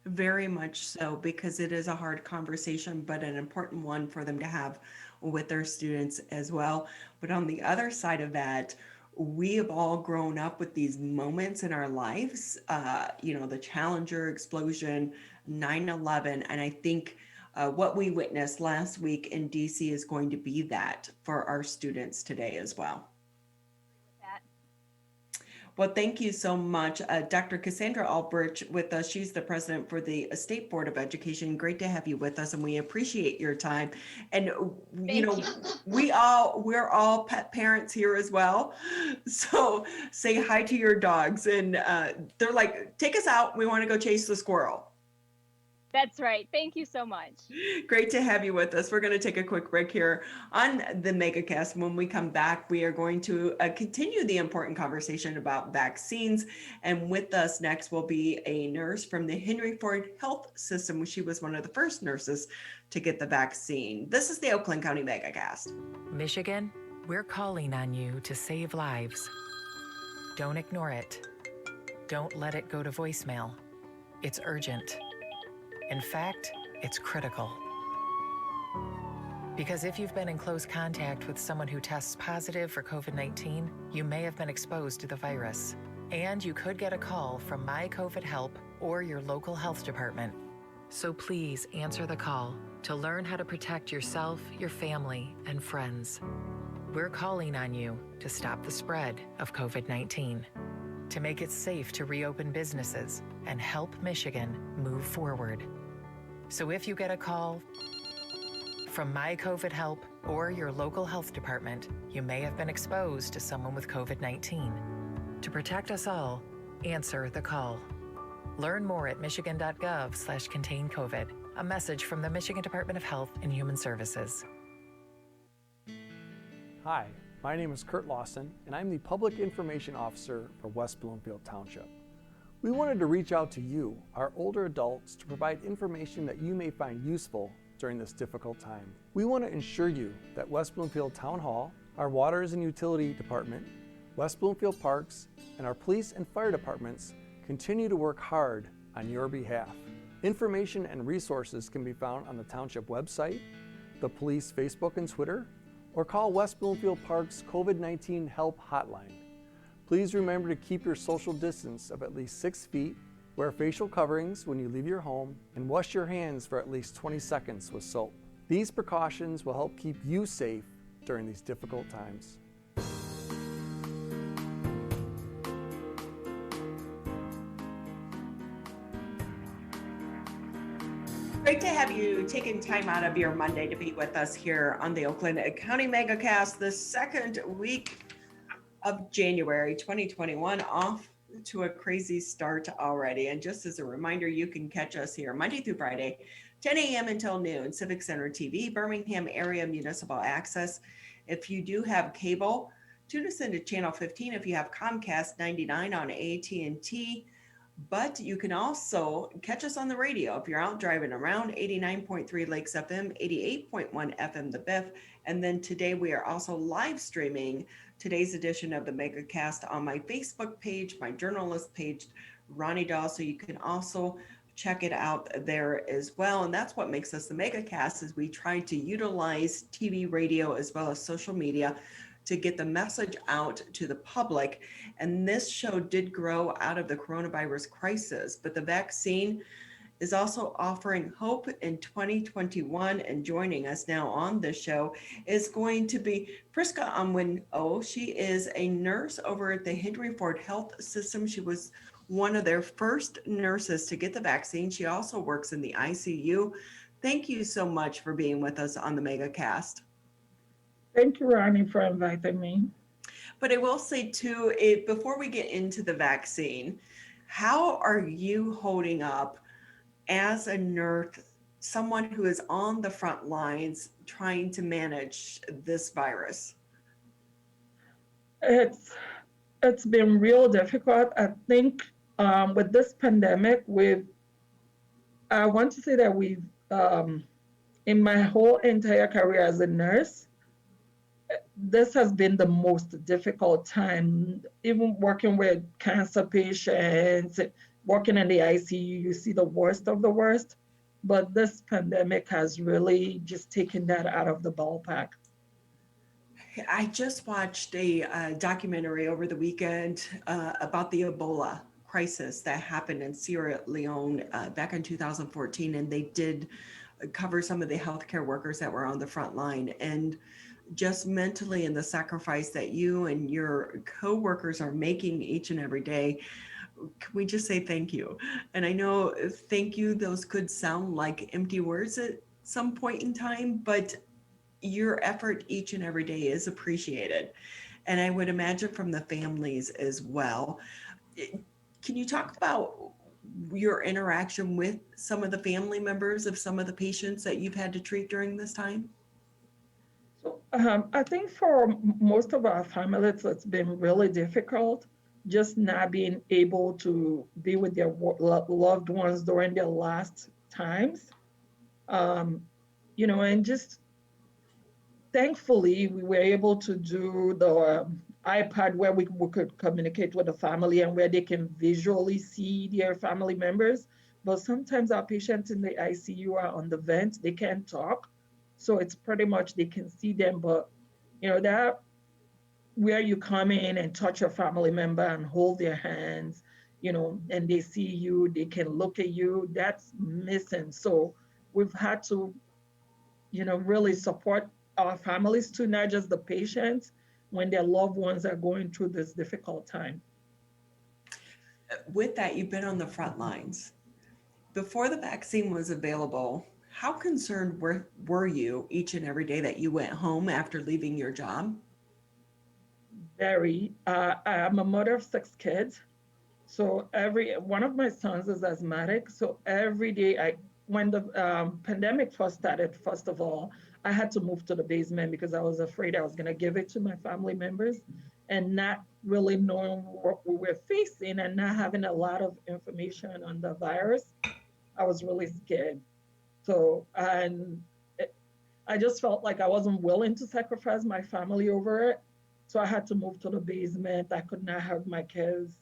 S2: Very much so, because it is a hard conversation, but an important one for them to have with their students as well. But on the other side of that, we have all grown up with these moments in our lives, the Challenger explosion, 9/11, and I think what we witnessed last week in DC is going to be that for our students today as well. Well, thank you so much. Dr. Cassandra Ulbrich with us. She's the president for the State Board of Education. Great to have you with us, and we appreciate your time. And we're all pet parents here as well. So say hi to your dogs. And they're like, take us out. We want to go chase the squirrel.
S5: That's right. Thank you so much.
S2: Great to have you with us. We're going to take a quick break here on the Megacast. When we come back, we are going to continue the important conversation about vaccines. And with us next will be a nurse from the Henry Ford Health System. She was one of the first nurses to get the vaccine. This is the Oakland County Megacast.
S4: Michigan, we're calling on you to save lives. Don't ignore it. Don't let it go to voicemail. It's urgent. In fact, it's critical. Because if you've been in close contact with someone who tests positive for COVID-19, you may have been exposed to the virus. And you could get a call from My COVID Help or your local health department. So please answer the call to learn how to protect yourself, your family, and friends. We're calling on you to stop the spread of COVID-19, to make it safe to reopen businesses and help Michigan move forward. So if you get a call from My COVID Help or your local health department, you may have been exposed to someone with COVID-19. To protect us all, answer the call. Learn more at michigan.gov/containcovid. A message from the Michigan Department of Health and Human Services.
S6: Hi, my name is Kurt Lawson, and I'm the Public Information Officer for West Bloomfield Township. We wanted to reach out to you, our older adults, to provide information that you may find useful during this difficult time. We want to ensure you that West Bloomfield Town Hall, our Waters and Utility Department, West Bloomfield Parks, and our police and fire departments continue to work hard on your behalf. Information and resources can be found on the Township website, the police Facebook and Twitter, or call West Bloomfield Park's COVID-19 Help Hotline. Please remember to keep your social distance of at least 6 feet, wear facial coverings when you leave your home, and wash your hands for at least 20 seconds with soap. These precautions will help keep you safe during these difficult times.
S2: Great to have you taking time out of your Monday to be with us here on the Oakland County Megacast, the second week of January 2021, off to a crazy start already. And just as a reminder, you can catch us here Monday through Friday, 10 a.m. until noon, Civic Center TV, Birmingham area municipal access. If you do have cable, tune us into channel 15. If you have Comcast 99 on AT&T, but you can also catch us on the radio if you're out driving around, 89.3 Lakes FM, 88.1 FM The Biff. And then today we are also live streaming today's edition of the Megacast on my Facebook page, my journalist page, Ronnie Dahl. So you can also check it out there as well. And that's what makes us the Megacast, is we try to utilize TV, radio, as well as social media to get the message out to the public. And this show did grow out of the coronavirus crisis, but the vaccine is also offering hope in 2021. And joining us now on the show is going to be Prisca Onwenu. She is a nurse over at the Henry Ford Health System. She was one of their first nurses to get the vaccine. She also works in the ICU. Thank you so much for being with us on the Megacast.
S7: Thank you, Ronnie, for inviting me.
S2: But I will say too, before we get into the vaccine, How are you holding up as a nurse, someone who is on the front lines trying to manage this virus?
S7: It's been real difficult. I think with this pandemic, I want to say that in my whole entire career as a nurse, this has been the most difficult time. Even working with cancer patients, working in the ICU, you see the worst of the worst. But this pandemic has really just taken that out of the ballpark.
S2: I just watched a documentary over the weekend about the Ebola crisis that happened in Sierra Leone back in 2014, and they did cover some of the healthcare workers that were on the front line, and just mentally, and the sacrifice that you and your co-workers are making each and every day. Can we just say thank you? And I know thank you, those could sound like empty words at some point in time, but your effort each and every day is appreciated. And I would imagine from the families as well. Can you talk about your interaction with some of the family members of some of the patients that you've had to treat during this time?
S7: So I think for most of our families, it's been really difficult just not being able to be with their loved ones during their last times. And just thankfully, we were able to do the iPad where we could communicate with the family and where they can visually see their family members. But sometimes our patients in the ICU are on the vent, they can't talk. So it's pretty much they can see them, but that where you come in and touch your family member and hold their hands, and they see you, they can look at you, that's missing. So we've had to, really support our families too, not just the patients, when their loved ones are going through this difficult time.
S2: With that, you've been on the front lines. Before the vaccine was available, how concerned were you each and every day that you went home after leaving your job?
S7: Very. I'm a mother of 6 kids. So one of my sons is asthmatic. So every day, when the pandemic first started, first of all, I had to move to the basement because I was afraid I was going to give it to my family members, and not really knowing what we were facing and not having a lot of information on the virus. I was really scared. So, I just felt like I wasn't willing to sacrifice my family over it. So I had to move to the basement. I could not have my kids,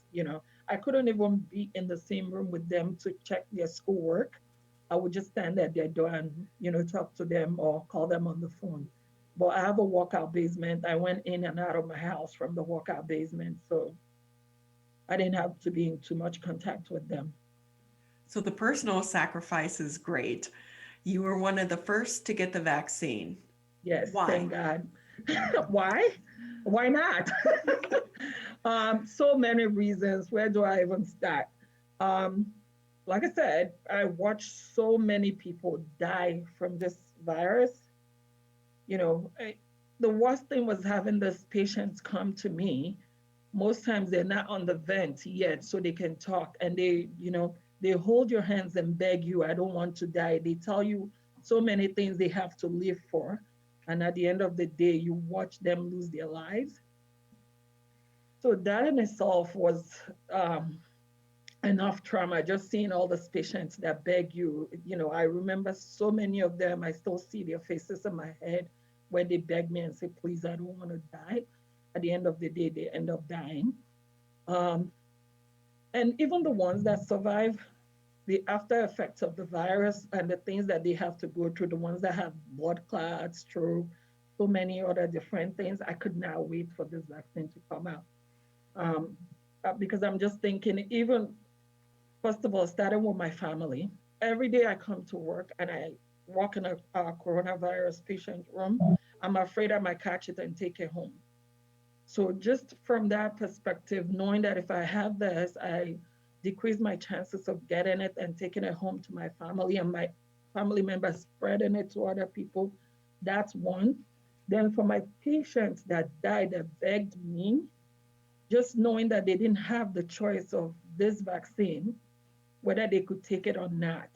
S7: I couldn't even be in the same room with them to check their schoolwork. I would just stand at their door and, talk to them or call them on the phone. But I have a walkout basement. I went in and out of my house from the walkout basement. So I didn't have to be in too much contact with them.
S2: So the personal sacrifice is great. You were one of the first to get the vaccine.
S7: Yes,
S2: why?
S7: Thank God. Why? Why not? So many reasons. Where do I even start? Like I said, I watched so many people die from this virus. The worst thing was having these patients come to me. Most times they're not on the vent yet, so they can talk, and they hold your hands and beg you, I don't want to die. They tell you so many things they have to live for. And at the end of the day, you watch them lose their lives. So that in itself was enough trauma, just seeing all these patients that beg you. I remember so many of them, I still see their faces in my head where they beg me and say, please, I don't want to die. At the end of the day, they end up dying. And even the ones that survive the after effects of the virus and the things that they have to go through, the ones that have blood clots, stroke, so many other different things, I could not wait for this vaccine to come out. Because I'm just thinking, even, first of all, starting with my family, every day I come to work and I walk in a coronavirus patient room, I'm afraid I might catch it and take it home. So just from that perspective, knowing that if I have this, I decrease my chances of getting it and taking it home to my family and my family members spreading it to other people, that's one. Then for my patients that died, that begged me, just knowing that they didn't have the choice of this vaccine, whether they could take it or not.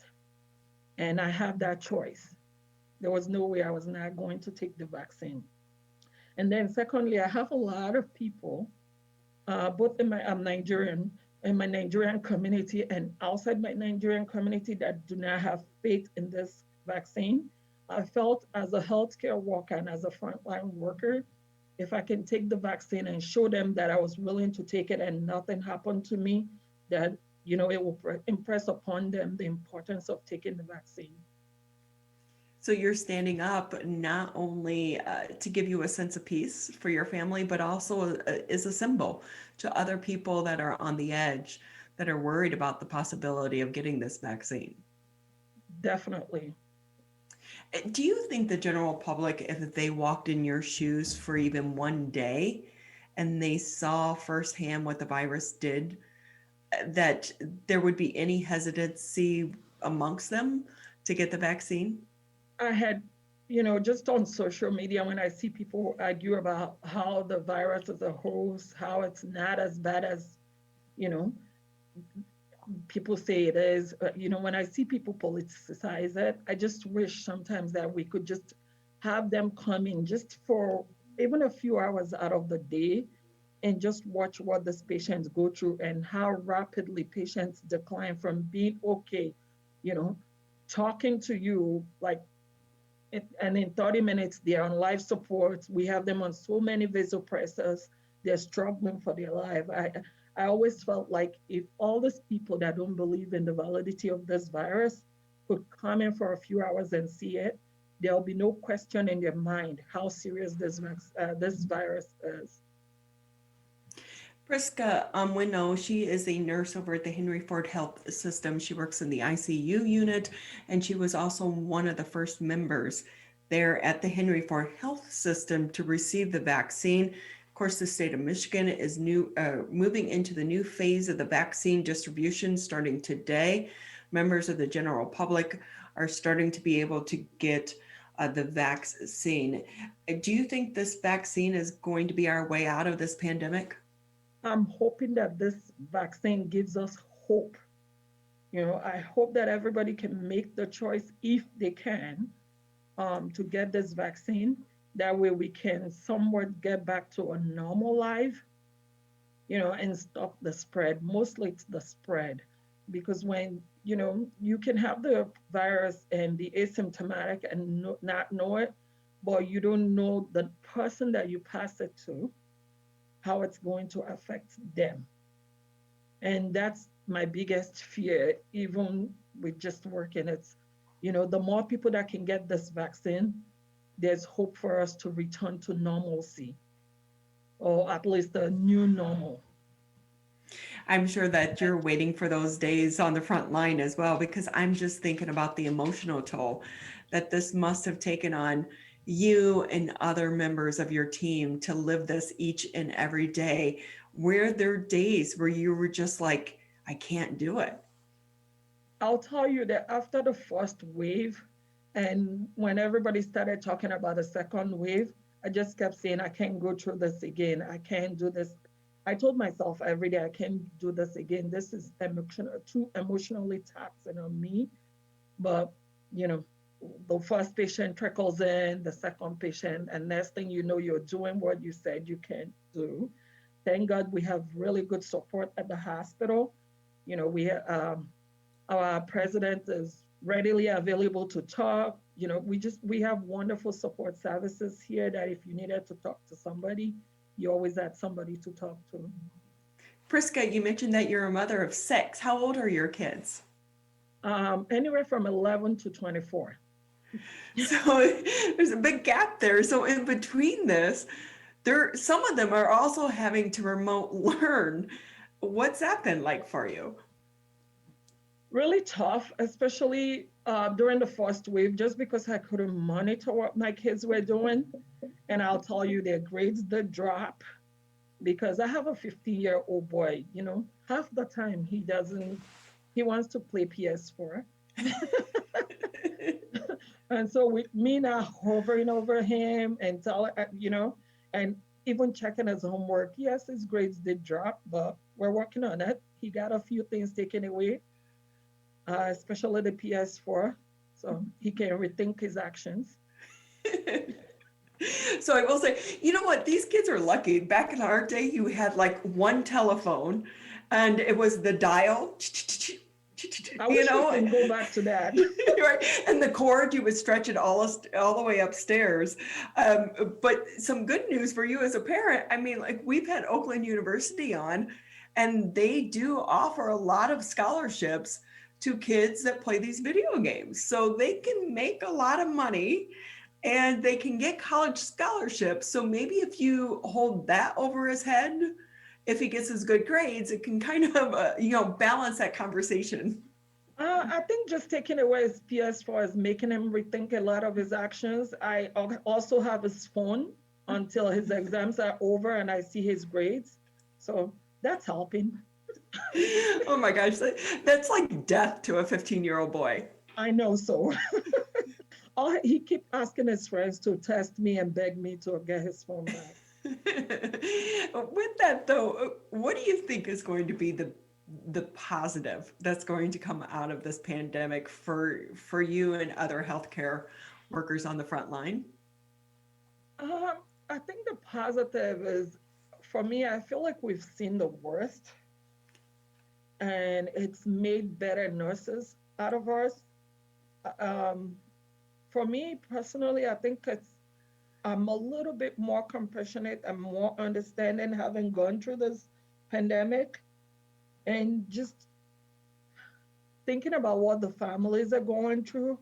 S7: And I have that choice. There was no way I was not going to take the vaccine. And then secondly, I have a lot of people, both in my Nigerian community and outside my Nigerian community that do not have faith in this vaccine. I felt as a healthcare worker and as a frontline worker, if I can take the vaccine and show them that I was willing to take it and nothing happened to me, that, you know, it will impress upon them the importance of taking the vaccine.
S2: So you're standing up not only to give you a sense of peace for your family, but also is a symbol to other people that are on the edge, that are worried about the possibility of getting this vaccine.
S7: Definitely.
S2: Do you think the general public, if they walked in your shoes for even one day and they saw firsthand what the virus did, that there would be any hesitancy amongst them to get the vaccine?
S7: I had, you know, just on social media, when I see people argue about how the virus is a hoax, how it's not as bad as, you know, people say it is, you know, when I see people politicize it, I just wish sometimes that we could just have them come in just for even a few hours out of the day and just watch what these patients go through and how rapidly patients decline from being okay, you know, talking to you like, and in 30 minutes, they're on life support. We have them on so many vasopressors. They're struggling for their life. I always felt like if all these people that don't believe in the validity of this virus could come in for a few hours and see it, there'll be no question in their mind how serious this virus is.
S2: Prisca Onwenu, she is a nurse over at the Henry Ford Health System. She works in the ICU unit, and she was also one of the first members there at the Henry Ford Health System to receive the vaccine. Of course, the state of Michigan is moving into the new phase of the vaccine distribution starting today. Members of the general public are starting to be able to get the vaccine. Do you think this vaccine is going to be our way out of this pandemic?
S7: I'm hoping that this vaccine gives us hope. You know, I hope that everybody can make the choice if they can to get this vaccine. That way we can somewhat get back to a normal life, you know, and stop the spread. Mostly it's the spread, because when, you know, you can have the virus and be asymptomatic and not know it, but you don't know the person that you pass it to, how it's going to affect them. And that's my biggest fear, even with just working. It's, you know, the more people that can get this vaccine, there's hope for us to return to normalcy, or at least a new normal.
S2: I'm sure that you're waiting for those days on the front line as well, because I'm just thinking about the emotional toll that this must have taken on you and other members of your team to live this each and every day. Were there days where you were just like, I can't do it?
S7: I'll tell you that after the first wave, and when everybody started talking about the second wave, I just kept saying, I can't go through this again. I can't do this. I told myself every day, I can't do this again. This is too emotionally taxing on me. But, you know, the first patient trickles in, the second patient, and next thing you know, you're doing what you said you can't do. Thank God we have really good support at the hospital. You know, our president is readily available to talk. You know, we have wonderful support services here that if you needed to talk to somebody, you always had somebody to talk to.
S2: Prisca, you mentioned that you're a mother of 6. How old are your kids?
S7: Anywhere from 11 to 24.
S2: So there's a big gap there. So in between this, some of them are also having to remote learn. What's that been like for you?
S7: Really tough, especially during the first wave, just because I couldn't monitor what my kids were doing. And I'll tell you, their grades did drop, because I have a 15-year-old boy, you know, half the time he wants to play PS4. And so with me now hovering over him and you know, and even checking his homework. Yes, his grades did drop, but we're working on it. He got a few things taken away, especially the PS4, so he can rethink his actions.
S2: So I will say, you know what? These kids are lucky. Back in our day, you had like one telephone, and it was the dial.
S7: I wish we can go back to that.
S2: Right, and the cord, you would stretch it all the way upstairs. But some good news for you as a parent. I mean, like we've had Oakland University on, and they do offer a lot of scholarships to kids that play these video games, so they can make a lot of money. And they can get college scholarships. So maybe if you hold that over his head, if he gets his good grades, it can kind of, balance that conversation.
S7: I think just taking away his PS4 is making him rethink a lot of his actions. I also have his phone until his exams are over and I see his grades. So that's helping.
S2: Oh my gosh, that's like death to a 15-year-old boy.
S7: I know so. He keep asking his friends to test me and beg me to get his phone back.
S2: With that though, what do you think is going to be the positive that's going to come out of this pandemic for you and other healthcare workers on the front line?
S7: I think the positive is, for me, I feel like we've seen the worst, and it's made better nurses out of us. For me personally, I think I'm a little bit more compassionate and more understanding having gone through this pandemic, and just thinking about what the families are going through.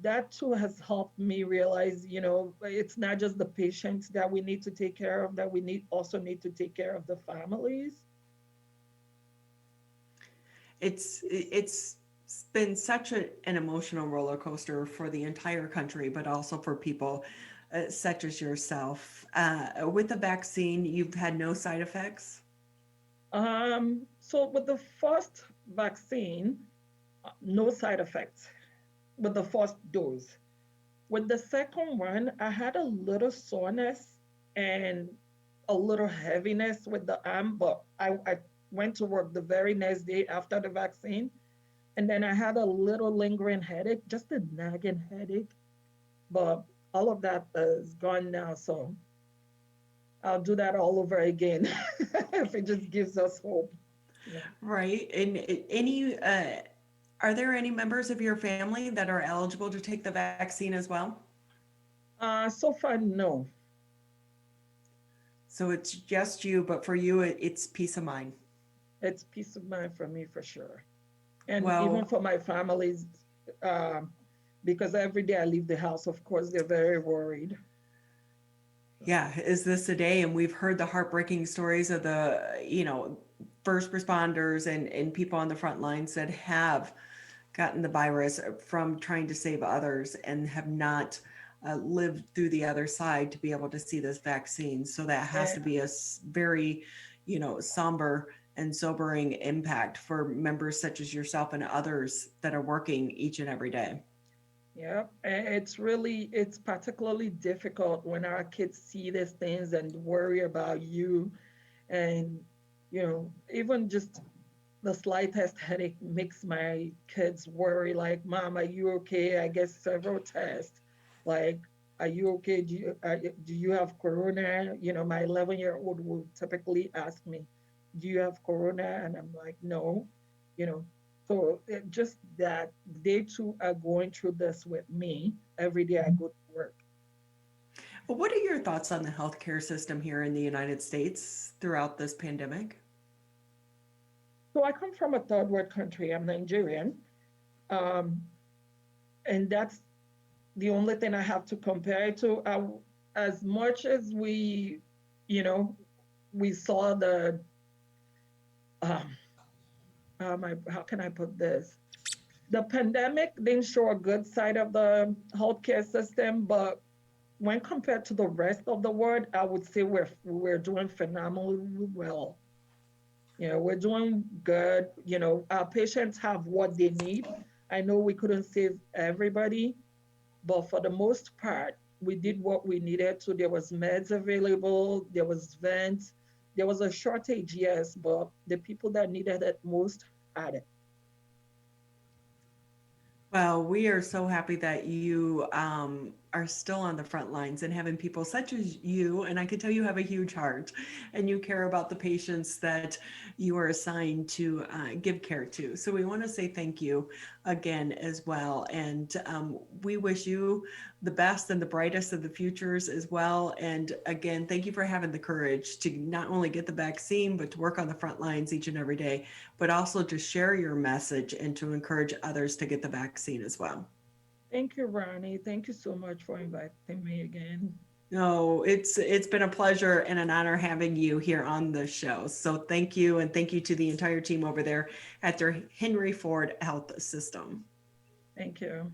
S7: That too has helped me realize, it's not just the patients that we need to take care of, that we also need to take care of the families.
S2: It's been such an emotional roller coaster for the entire country, but also for people such as yourself. With the vaccine, you've had no side effects?
S7: So with the first vaccine, no side effects with the first dose. With the second one, I had a little soreness and a little heaviness with the arm, but I went to work the very next day after the vaccine. And then I had a little lingering headache, just a nagging headache. But all of that is gone now. So I'll do that all over again if it just gives us hope. Yeah.
S2: Right. And are there any members of your family that are eligible to take the vaccine as well?
S7: So far, no.
S2: So it's just you, but for you, it's peace of mind.
S7: It's peace of mind for me, for sure. And even for my families, because every day I leave the house, of course, they're very worried.
S2: Yeah. Is this a day? And we've heard the heartbreaking stories of the, first responders and people on the front lines that have gotten the virus from trying to save others and have not lived through the other side to be able to see this vaccine. So that has to be a very, somber and sobering impact for members such as yourself and others that are working each and every day.
S7: Yeah, it's particularly difficult when our kids see these things and worry about you. And, even just the slightest headache makes my kids worry, like, Mom, are you okay? I get several tests. Like, are you okay? Do you have corona? My 11-year-old will typically ask me, do you have corona? And I'm like, no, So just that they too are going through this with me every day I go to work.
S2: Well, what are your thoughts on the healthcare system here in the United States throughout this pandemic?
S7: So I come from a third world country. I'm Nigerian. And that's the only thing I have to compare it to. As much as we saw the, how can I put this? The pandemic didn't show a good side of the healthcare system, but when compared to the rest of the world, I would say we're doing phenomenally well. We're doing good. Our patients have what they need. I know we couldn't save everybody, but for the most part, we did what we needed to. There was meds available, there was vents, there was a shortage, yes, but the people that needed it most had it.
S2: Well, we are so happy that you are still on the front lines and having people such as you. And I can tell you have a huge heart and you care about the patients that you are assigned to give care to. So we want to say thank you again as well. And we wish you the best and the brightest of the futures as well. And again, thank you for having the courage to not only get the vaccine, but to work on the front lines each and every day, but also to share your message and to encourage others to get the vaccine as well.
S7: Thank you, Ronnie. Thank you so much for inviting me again.
S2: No, it's been a pleasure and an honor having you here on the show. So thank you, and thank you to the entire team over there at their Henry Ford Health System.
S7: Thank you.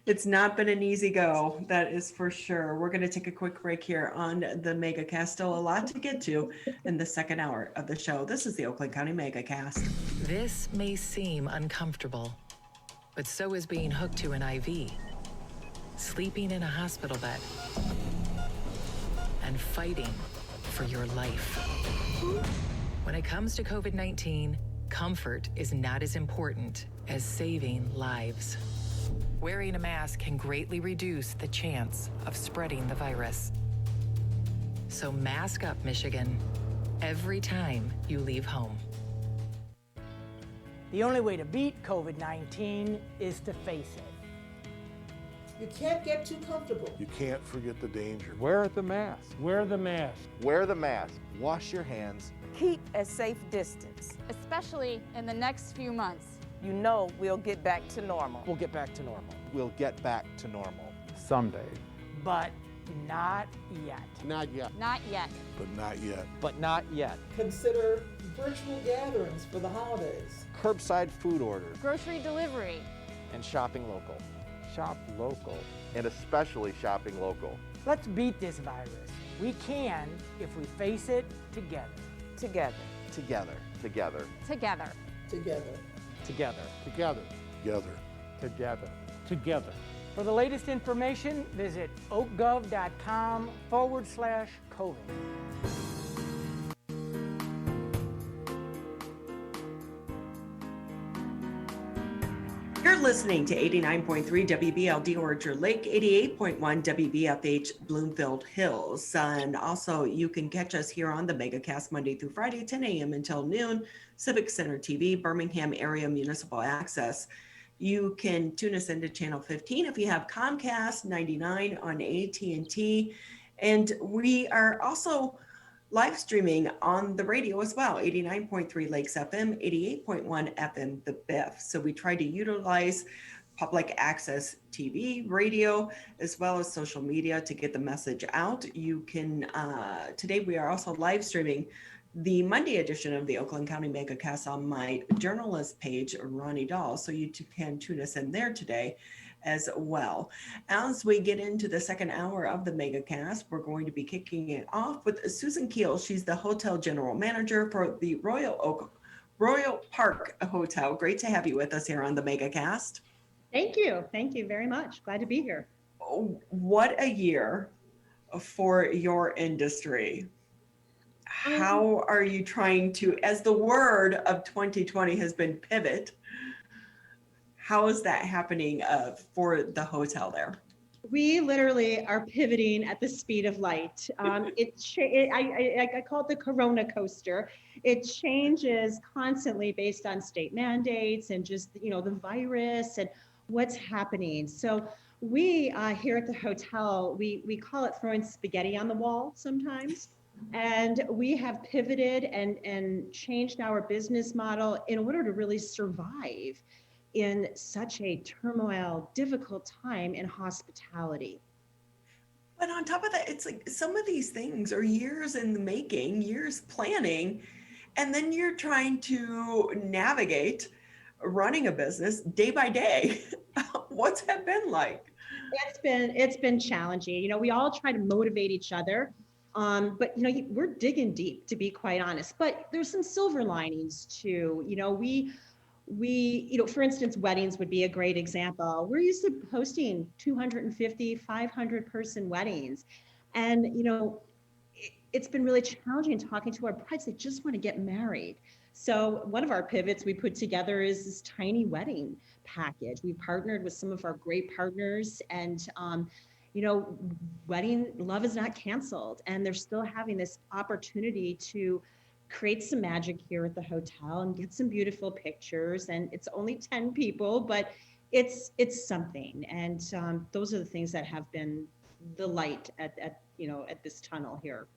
S2: It's not been an easy go, that is for sure. We're going to take a quick break here on the Megacast. Still a lot to get to in the second hour of the show. This is the Oakland County Megacast.
S4: This may seem uncomfortable, but so is being hooked to an IV, sleeping in a hospital bed, and fighting for your life. When it comes to COVID-19, comfort is not as important as saving lives. Wearing a mask can greatly reduce the chance of spreading the virus. So mask up, Michigan, every time you leave home.
S8: The only way to beat COVID-19 is to face it.
S9: You can't get too comfortable.
S10: You can't forget the danger.
S6: Wear the mask.
S11: Wear the mask.
S12: Wear the mask. Wash your hands.
S13: Keep a safe distance.
S14: Especially in the next few months.
S13: You know we'll get back to normal.
S8: We'll get back to normal.
S12: We'll get back to normal.
S6: Someday.
S8: But not yet.
S10: Not yet.
S14: Not yet.
S10: But not yet.
S8: But not yet.
S9: Consider virtual gatherings for the holidays.
S12: Curbside food orders.
S14: Grocery delivery.
S8: And shopping local.
S6: Shop local.
S12: And especially shopping local.
S8: Let's beat this virus. We can if we face it together.
S13: Together.
S12: Together. Together.
S14: Together.
S9: Together.
S8: Together.
S10: Together. Together.
S11: Together. Together.
S8: For the latest information, visit oakgov.com/COVID.
S2: You're listening to 89.3 WBLD Orchard Lake, 88.1 WBFH Bloomfield Hills. And also you can catch us here on the Megacast Monday through Friday, 10 a.m. until noon, Civic Center TV, Birmingham Area Municipal Access. You can tune us into channel 15 if you have Comcast, 99 on AT&T. And we are also live streaming on the radio as well, 89.3 Lakes FM, 88.1 FM The Biff. So we try to utilize public access TV, radio, as well as social media to get the message out. You can, today we are also live streaming the Monday edition of the Oakland County Megacast on my journalist page, Ronnie Dahl. So you can tune us in there today as well. As we get into the second hour of the Megacast, we're going to be kicking it off with Susan Keels. She's the hotel general manager for the Royal Park Hotel. Great to have you with us here on the Megacast.
S15: Thank you. Thank you very much. Glad to be here.
S2: Oh, what a year for your industry. How are you trying to, as the word of 2020 has been pivot, how is that happening for the hotel there?
S15: We literally are pivoting at the speed of light. I call it the Corona coaster. It changes constantly based on state mandates and just, the virus and what's happening. So we here at the hotel, we call it throwing spaghetti on the wall sometimes. And we have pivoted and changed our business model in order to really survive in such a turmoil, difficult time in hospitality.
S2: But on top of that, it's like some of these things are years in the making, years planning, and then you're trying to navigate running a business day by day. What's that been like?
S15: It's been challenging. We all try to motivate each other. But we're digging deep, to be quite honest. But there's some silver linings too. for instance, weddings would be a great example. We're used to hosting 250, 500 person weddings. And, it's been really challenging talking to our brides. They just want to get married. So one of our pivots we put together is this tiny wedding package. We partnered with some of our great partners, and wedding love is not canceled, and they're still having this opportunity to create some magic here at the hotel and get some beautiful pictures. And it's only 10 people, but it's something. And those are the things that have been the light at this tunnel here.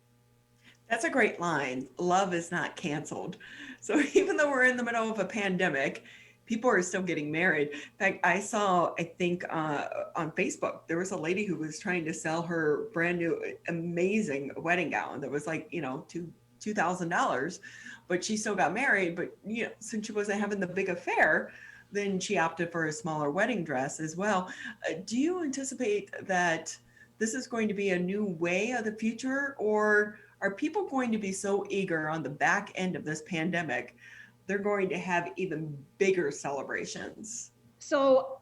S2: That's a great line. Love is not canceled. So even though we're in the middle of a pandemic, people are still getting married. In fact, I saw, on Facebook, there was a lady who was trying to sell her brand new, amazing wedding gown that was like, $2,000, but she still got married. But, since she wasn't having the big affair, then she opted for a smaller wedding dress as well. Do you anticipate that this is going to be a new way of the future, or are people going to be so eager on the back end of this pandemic, they're going to have even bigger celebrations?
S15: So,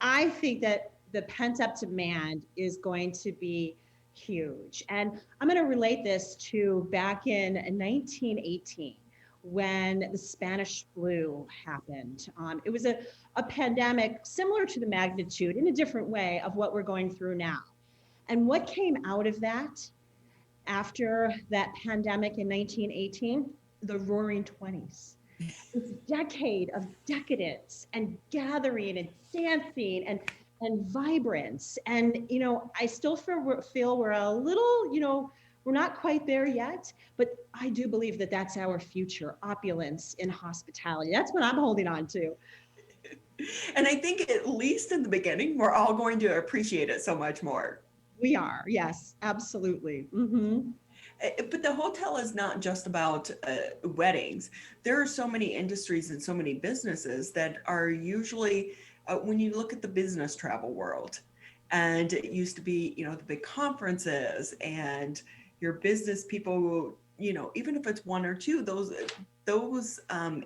S15: I think that the pent-up demand is going to be huge. And I'm going to relate this to back in 1918, when the Spanish flu happened. It was a pandemic similar to the magnitude, in a different way, of what we're going through now. And what came out of that after that pandemic in 1918? The Roaring 20s. This decade of decadence and gathering and dancing and vibrance. And, I still feel we're a little, we're not quite there yet, but I do believe that that's our future, opulence in hospitality. That's what I'm holding on to.
S2: And I think at least in the beginning, we're all going to appreciate it so much more.
S15: We are, yes, absolutely. Mm-hmm.
S2: But the hotel is not just about weddings. There are so many industries and so many businesses that are usually, when you look at the business travel world, and it used to be, the big conferences and your business people, even if it's one or two, those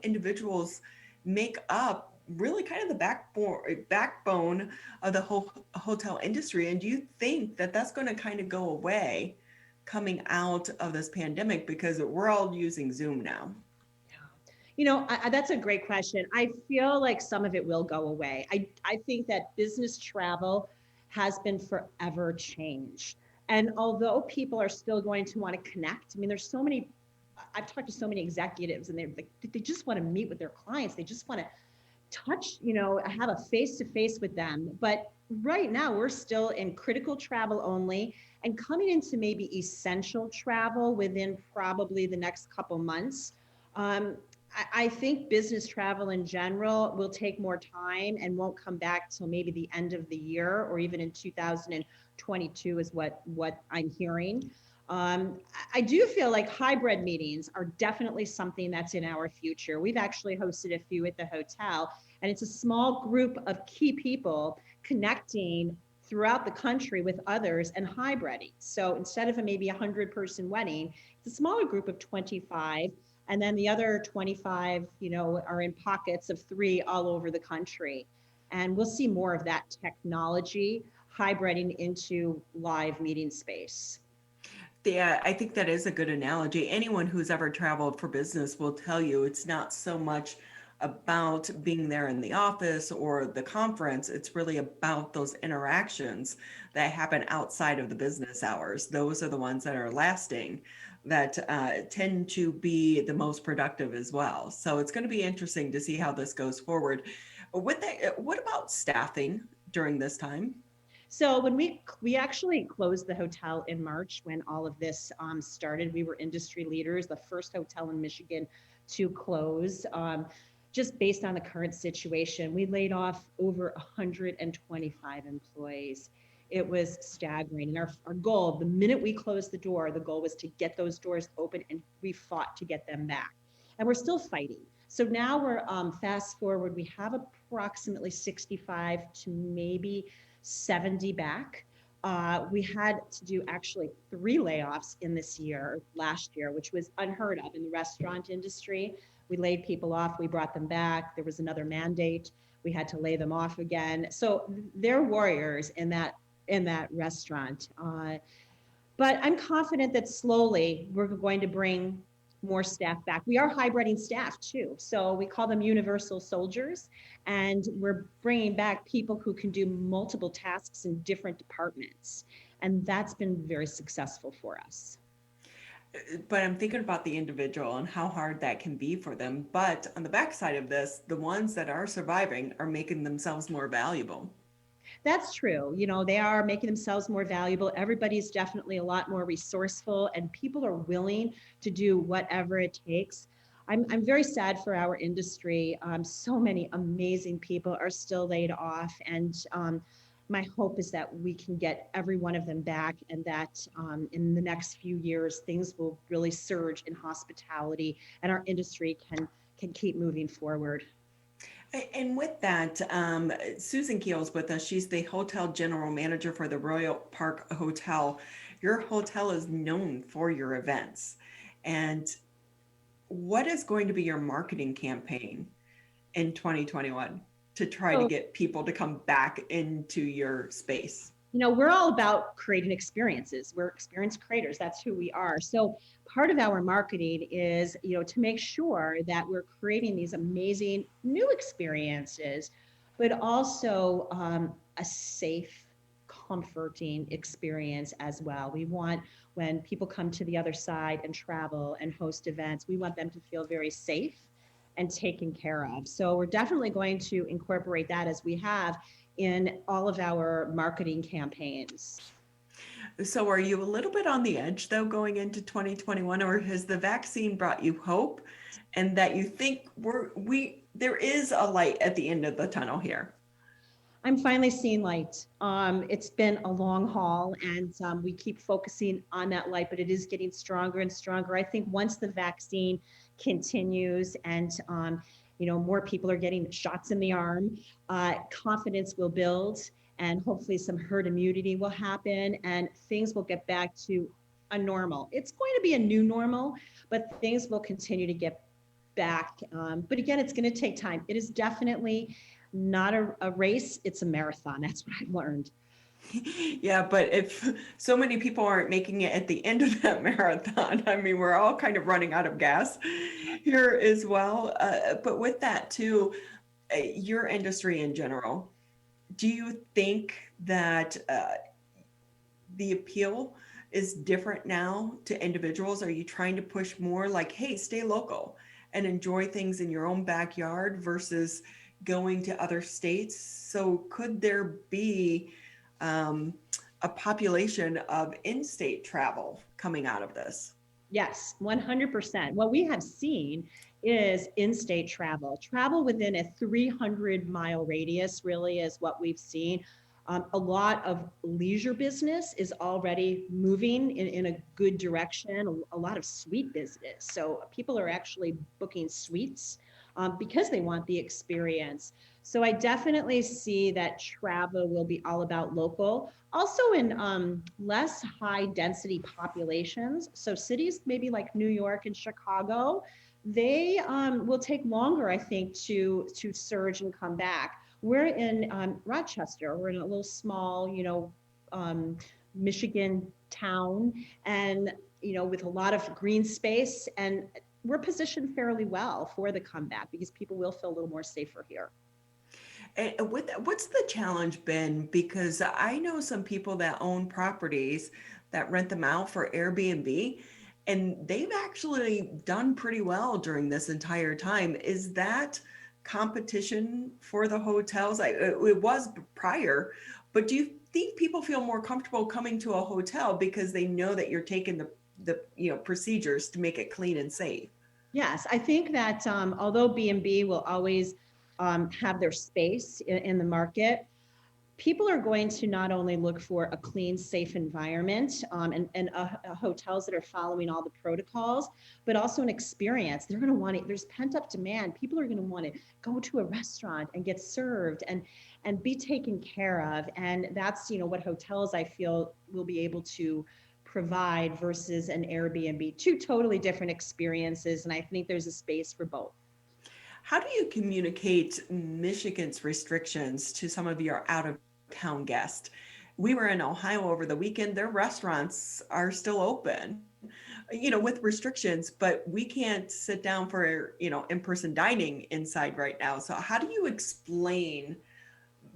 S2: individuals make up really kind of the backbone of the whole hotel industry. And do you think that that's going to kind of go away coming out of this pandemic, because we're all using Zoom now?
S15: That's a great question. I feel like some of it will go away. I think that business travel has been forever changed. And although people are still going to want to connect, there's so many, I've talked to so many executives, and they just want to meet with their clients. They just want to touch, have a face-to-face with them. But right now we're still in critical travel only, and coming into maybe essential travel within probably the next couple months. I think business travel in general will take more time and won't come back till maybe the end of the year, or even in 2022 is what I'm hearing. I do feel like hybrid meetings are definitely something that's in our future. We've actually hosted a few at the hotel, and it's a small group of key people connecting throughout the country with others and hybriding. So instead of maybe 100-person wedding, it's a smaller group of 25, and then the other 25, are in pockets of 3 all over the country. And we'll see more of that technology hybriding into live meeting space.
S2: Yeah, I think that is a good analogy. Anyone who's ever traveled for business will tell you it's not so much about being there in the office or the conference. It's really about those interactions that happen outside of the business hours. Those are the ones that are lasting, that tend to be the most productive as well. So it's going to be interesting to see how this goes forward. With that, what about staffing during this time?
S15: So when we actually closed the hotel in March, when all of this started, we were industry leaders, the first hotel in Michigan to close. Just based on the current situation, we laid off over 125 employees. It was staggering. And our goal, the minute we closed the door, the goal was to get those doors open, and we fought to get them back. And we're still fighting. So now we're fast forward, we have approximately 65 to maybe 70 back. We had to do actually 3 layoffs in last year, which was unheard of in the restaurant industry. We laid people off, we brought them back. There was another mandate. We had to lay them off again. So they're warriors in that restaurant. But I'm confident that slowly we're going to bring more staff back. We are hybriding staff too. So we call them universal soldiers, and we're bringing back people who can do multiple tasks in different departments. And that's been very successful for us.
S2: But I'm thinking about the individual and how hard that can be for them. But on the backside of this, the ones that are surviving are making themselves more valuable.
S15: That's true. You know, they are making themselves more valuable. Everybody's definitely a lot more resourceful, and people are willing to do whatever it takes. I'm very sad for our industry. So many amazing people are still laid off, and my hope is that we can get every one of them back, and that in the next few years, things will really surge in hospitality, and our industry can keep moving forward.
S2: And with that, Susan Keels with us. She's the hotel general manager for the Royal Park Hotel. Your hotel is known for your events. And what is going to be your marketing campaign in 2021 to try to get people to come back into your space?
S15: You know, we're all about creating experiences. We're experience creators. That's who we are. So part of our marketing is, you know, to make sure that we're creating these amazing new experiences, but also a safe, comforting experience as well. We want, when people come to the other side and travel and host events, we want them to feel very safe and taken care of. So we're definitely going to incorporate that, as we have in all of our marketing campaigns.
S2: So are you a little bit on the edge though going into 2021, or has the vaccine brought you hope and that you think there is a light at the end of the tunnel here?
S15: I'm finally seeing light. It's been a long haul, and we keep focusing on that light, but it is getting stronger and stronger. I think once the vaccine continues and you know, more people are getting shots in the arm, confidence will build, and hopefully some herd immunity will happen, and things will get back to a normal. It's going to be a new normal, but things will continue to get back. But again, it's going to take time. It is definitely not a race, it's a marathon. That's what I've learned.
S2: Yeah, but if so many people aren't making it at the end of that marathon, I mean, we're all kind of running out of gas here as well. But with that too, your industry in general, do you think that the appeal is different now to individuals? Are you trying to push more like, hey, stay local and enjoy things in your own backyard versus going to other states? So could there be a population of in-state travel coming out of this?
S15: Yes, 100%. What we have seen is in-state travel. Travel within a 300-mile radius really is what we've seen. A lot of leisure business is already moving in a good direction, a lot of suite business. So people are actually booking suites because they want the experience. So I definitely see that travel will be all about local. Also in less high density populations. So cities maybe like New York and Chicago, they will take longer, I think, to surge and come back. We're in Rochester. We're in a little small, you know, Michigan town, and you know, with a lot of green space, and we're positioned fairly well for the comeback because people will feel a little more safer here.
S2: And what's the challenge been? Because I know some people that own properties that rent them out for Airbnb, and they've actually done pretty well during this entire time. Is that competition for the hotels? It was prior, but do you think people feel more comfortable coming to a hotel because they know that you're taking the procedures to make it clean and safe?
S15: Yes, I think that although B&B will always have their space in the market, people are going to not only look for a clean, safe environment and hotels that are following all the protocols, but also an experience. They're going to want it. There's pent up demand. People are going to want to go to a restaurant and get served and be taken care of. And that's, what hotels I feel will be able to provide versus an Airbnb. Two totally different experiences. And I think there's a space for both.
S2: How do you communicate Michigan's restrictions to some of your out-of-town guests? We were in Ohio over the weekend. Their restaurants are still open, with restrictions, but we can't sit down for, in-person dining inside right now. So how do you explain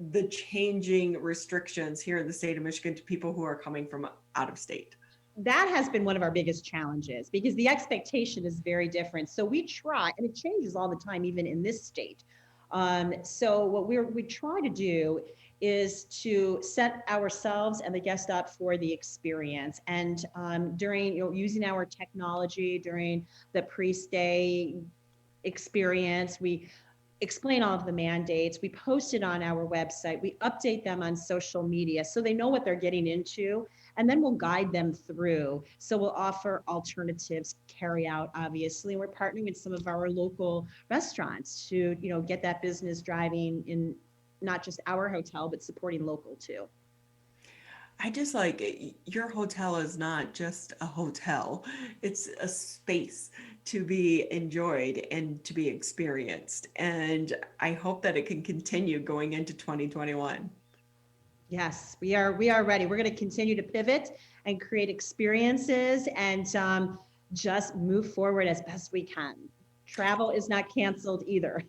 S2: the changing restrictions here in the state of Michigan to people who are coming from out of state?
S15: That has been one of our biggest challenges because the expectation is very different. So we try, and it changes all the time, even in this state. So what we try to do is to set ourselves and the guest up for the experience. And during, using our technology during the pre-stay experience, we explain all of the mandates. We post it on our website. We update them on social media so they know what they're getting into. And then we'll guide them through. So we'll offer alternatives, carry out, obviously. We're partnering with some of our local restaurants to, get that business driving in not just our hotel, but supporting local too.
S2: I just like your hotel is not just a hotel. It's a space to be enjoyed and to be experienced. And I hope that it can continue going into 2021.
S15: Yes, we are ready. We're going to continue to pivot and create experiences and just move forward as best we can. Travel is not canceled either.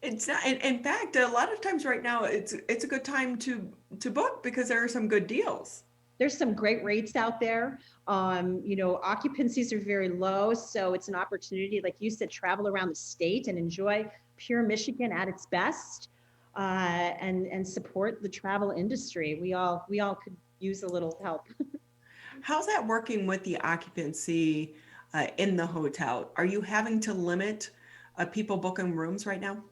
S2: It's not. In fact, a lot of times right now, it's a good time to book because there are some good deals.
S15: There's some great rates out there. Occupancies are very low, so it's an opportunity, like you said, travel around the state and enjoy pure Michigan at its best. And support the travel industry. We all could use a little help.
S2: How's that working with the occupancy in the hotel? Are you having to limit people booking rooms right now?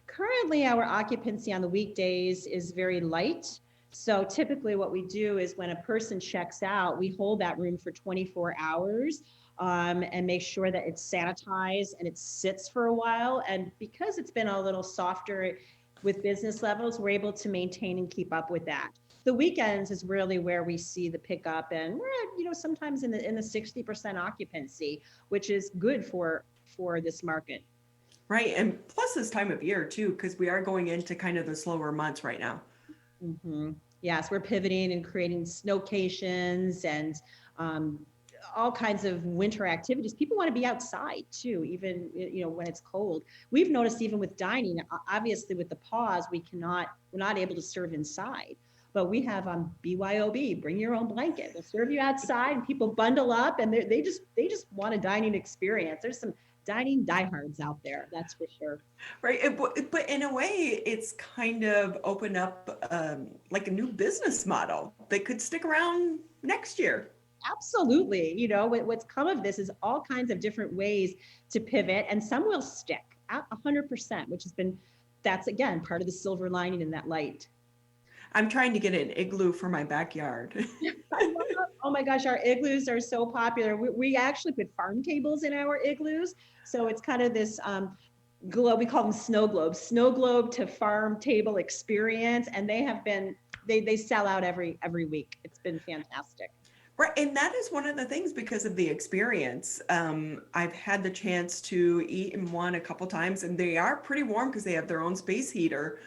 S15: Currently, our occupancy on the weekdays is very light. So typically what we do is when a person checks out, we hold that room for 24 hours and make sure that it's sanitized and it sits for a while. And because it's been a little softer with business levels, we're able to maintain and keep up with that. The weekends is really where we see the pickup, and we're at, sometimes in the 60% occupancy, which is good for this market.
S2: Right, and plus this time of year too, because we are going into kind of the slower months right now.
S15: Mm-hmm. Yes, we're pivoting and creating snowcations and all kinds of winter activities. People want to be outside too, even when it's cold. We've noticed even with dining, obviously with the pause, we're not able to serve inside, but we have BYOB, bring your own blanket. They'll serve you outside, and people bundle up, and they just want a dining experience. There's some dining diehards out there, that's for sure.
S2: Right, but in a way, it's kind of opened up like a new business model that could stick around next year.
S15: Absolutely. What's come of this is all kinds of different ways to pivot, and some will stick 100%, that's again, part of the silver lining in that light.
S2: I'm trying to get an igloo for my backyard.
S15: Oh my gosh, our igloos are so popular. We actually put farm tables in our igloos. So it's kind of this globe, we call them snow globe to farm table experience. And they sell out every week. It's been fantastic.
S2: Right, and that is one of the things because of the experience. I've had the chance to eat in one a couple times, and they are pretty warm because they have their own space heater.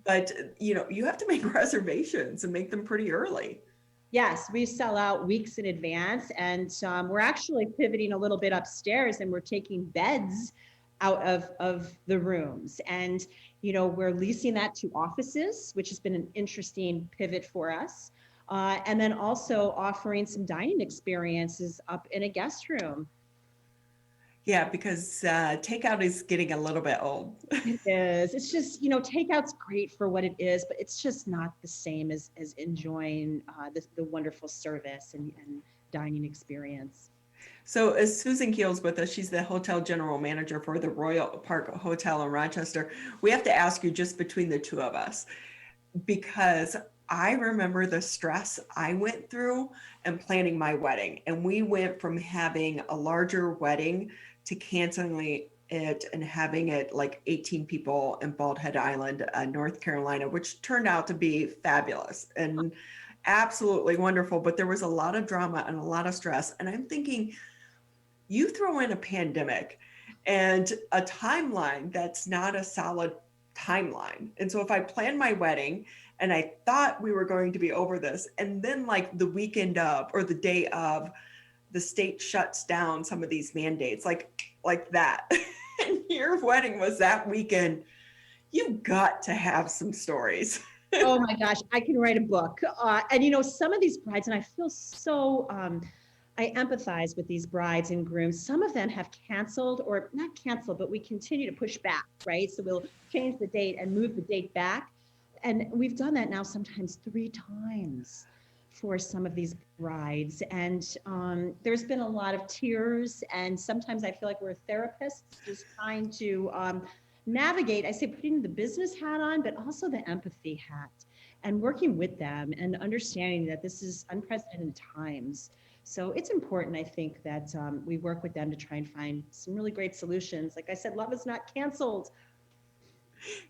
S2: But you have to make reservations and make them pretty early.
S15: Yes, we sell out weeks in advance, and we're actually pivoting a little bit upstairs, and we're taking beds out of the rooms, and we're leasing that to offices, which has been an interesting pivot for us. And then also offering some dining experiences up in a guest room.
S2: Yeah, because takeout is getting a little bit old.
S15: It is. It's just, takeout's great for what it is, but it's just not the same as enjoying the wonderful service and dining experience.
S2: So Susan Keels with us. She's the hotel general manager for the Royal Park Hotel in Rochester. We have to ask you, just between the two of us, because I remember the stress I went through and planning my wedding. And we went from having a larger wedding to canceling it and having it like 18 people in Bald Head Island, North Carolina, which turned out to be fabulous and absolutely wonderful. But there was a lot of drama and a lot of stress. And I'm thinking, you throw in a pandemic and a timeline that's not a solid timeline. And so if I planned my wedding and I thought we were going to be over this, and then like the weekend of or the day of, the state shuts down some of these mandates like that, and your wedding was that weekend, you've got to have some stories.
S15: Oh my gosh, I can write a book. And you know, some of these brides, and I feel so, I empathize with these brides and grooms. Some of them have canceled, or not canceled, but we continue to push back, right? So we'll change the date and move the date back. And we've done that now sometimes 3 times for some of these brides. And there's been a lot of tears. And sometimes I feel like we're therapists just trying to navigate, I say putting the business hat on, but also the empathy hat and working with them and understanding that this is unprecedented times. So it's important, I think, that we work with them to try and find some really great solutions. Like I said, love is not canceled.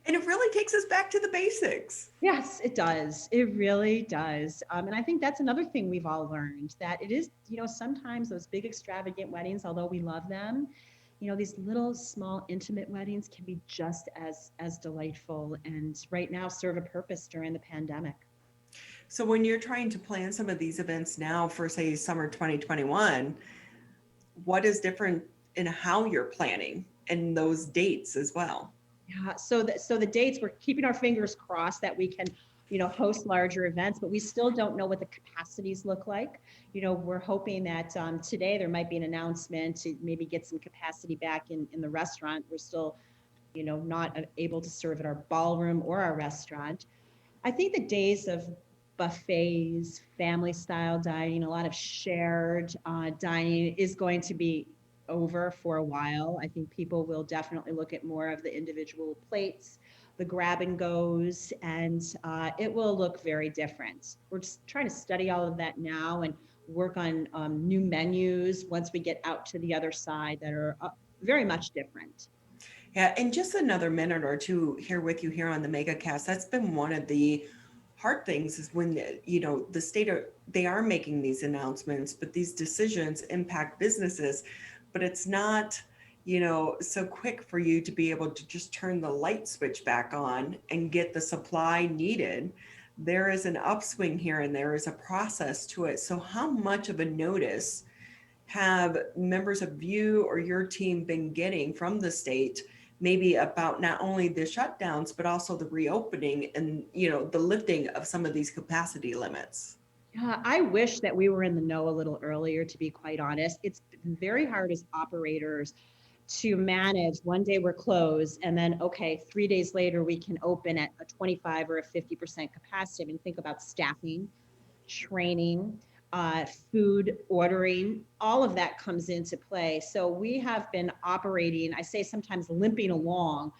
S2: And it really takes us back to the basics.
S15: Yes, it does. It really does. And I think that's another thing we've all learned, that it is, you know, sometimes those big extravagant weddings, although we love them, you know, these little small intimate weddings can be just as delightful and right now serve a purpose during the pandemic.
S2: So when you're trying to plan some of these events now for, say, summer 2021, what is different in how you're planning and those dates as well?
S15: Yeah, so the dates, we're keeping our fingers crossed that we can, you know, host larger events, but we still don't know what the capacities look like. You know, we're hoping that today there might be an announcement to maybe get some capacity back in the restaurant. We're still, you know, not able to serve at our ballroom or our restaurant. I think the days of buffets, family style dining, a lot of shared dining is going to be over for a while. I think people will definitely look at more of the individual plates, the grab and goes, and it will look very different. We're just trying to study all of that now and work on new menus once we get out to the other side that are very much different.
S2: Yeah, and just another minute or two here with you here on the Megacast. That's been one of the hard things is when, you know, the state they are making these announcements, but these decisions impact businesses. But it's not, you know, so quick for you to be able to just turn the light switch back on and get the supply needed. There is an upswing here and there is a process to it. So how much of a notice have members of you or your team been getting from the state, maybe about not only the shutdowns, but also the reopening and, you know, the lifting of some of these capacity limits?
S15: Yeah, I wish that we were in the know a little earlier, to be quite honest. It's very hard as operators to manage. One day we're closed and then, okay, 3 days later we can open at a 25 or a 50% capacity. I mean, think about staffing, training, food ordering, all of that comes into play. So we have been operating, I say sometimes limping along,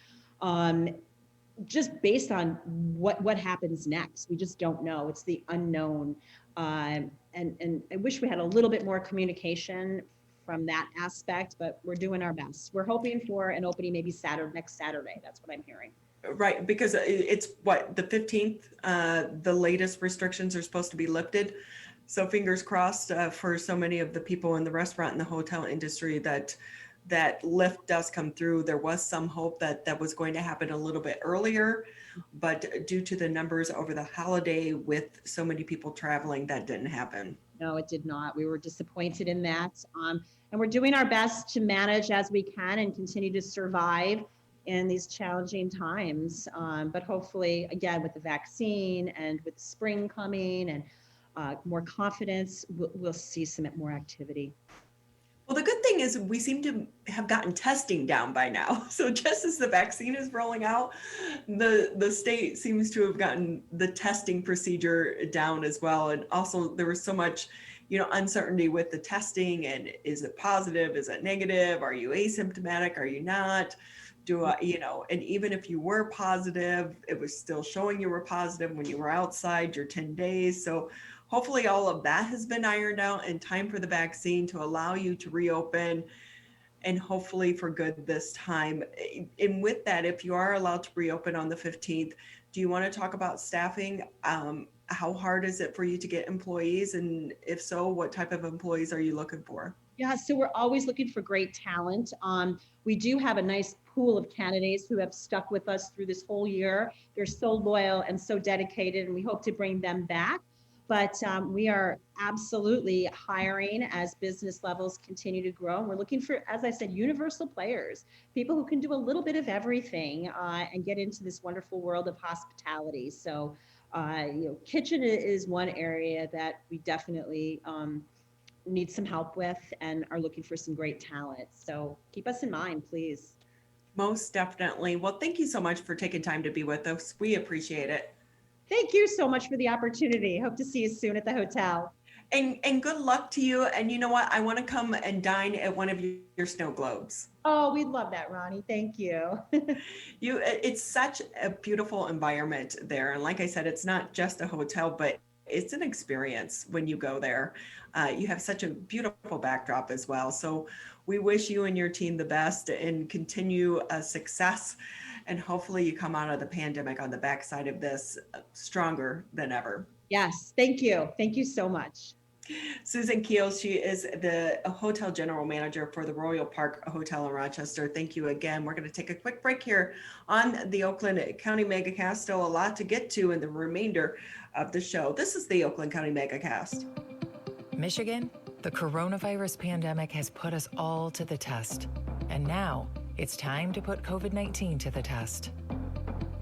S15: just based on what happens next. We just don't know. It's the unknown. And I wish we had a little bit more communication from that aspect, but we're doing our best. We're hoping for an opening maybe next Saturday. That's what I'm hearing.
S2: Right, because it's what, the 15th, the latest restrictions are supposed to be lifted. So fingers crossed for so many of the people in the restaurant and the hotel industry that lift does come through. There was some hope that was going to happen a little bit earlier, but due to the numbers over the holiday with so many people traveling, that didn't happen.
S15: No, it did not. We were disappointed in that. And we're doing our best to manage as we can and continue to survive in these challenging times. But hopefully, again, with the vaccine and with spring coming and more confidence, we'll see some more activity.
S2: Well, the good thing is we seem to have gotten testing down by now. So just as the vaccine is rolling out, the state seems to have gotten the testing procedure down as well. And also there was so much, you know, uncertainty with the testing and is it positive? Is it negative? Are you asymptomatic? Are you not? And even if you were positive, it was still showing you were positive when you were outside your 10 days. So hopefully all of that has been ironed out in time for the vaccine to allow you to reopen, and hopefully for good this time. And with that, if you are allowed to reopen on the 15th, do you want to talk about staffing? How hard is it for you to get employees? And if so, what type of employees are you looking for?
S15: Yeah, so we're always looking for great talent. We do have a nice pool of candidates who have stuck with us through this whole year. They're so loyal and so dedicated, and we hope to bring them back. But we are absolutely hiring as business levels continue to grow. And we're looking for, as I said, universal players, people who can do a little bit of everything and get into this wonderful world of hospitality. So, kitchen is one area that we definitely need some help with and are looking for some great talent. So keep us in mind, please.
S2: Most definitely. Well, thank you so much for taking time to be with us. We appreciate it.
S15: Thank you so much for the opportunity. Hope to see you soon at the hotel.
S2: And good luck to you. And you know what? I want to come and dine at one of your snow globes.
S15: Oh, we'd love that, Ronnie. Thank you.
S2: It's such a beautiful environment there. And like I said, it's not just a hotel, but it's an experience when you go there. You have such a beautiful backdrop as well. So we wish you and your team the best and continue success. And hopefully you come out of the pandemic on the backside of this stronger than ever.
S15: Yes, thank you. Thank you so much.
S2: Susan Keels, she is the hotel general manager for the Royal Park Hotel in Rochester. Thank you again. We're going to take a quick break here on the Oakland County Megacast. Still a lot to get to in the remainder of the show. This is the Oakland County Megacast.
S4: Michigan, the coronavirus pandemic has put us all to the test. And now it's time to put COVID-19 to the test.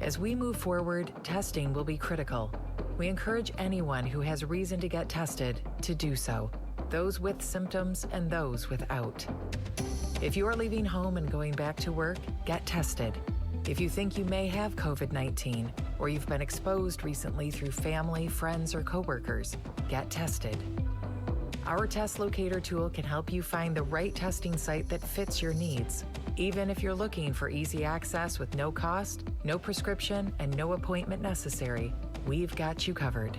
S4: As we move forward, testing will be critical. We encourage anyone who has reason to get tested to do so, those with symptoms and those without. If you are leaving home and going back to work, get tested. If you think you may have COVID-19 or you've been exposed recently through family, friends, or coworkers, get tested. Our test locator tool can help you find the right testing site that fits your needs. Even if you're looking for easy access with no cost, no prescription, and no appointment necessary, we've got you covered.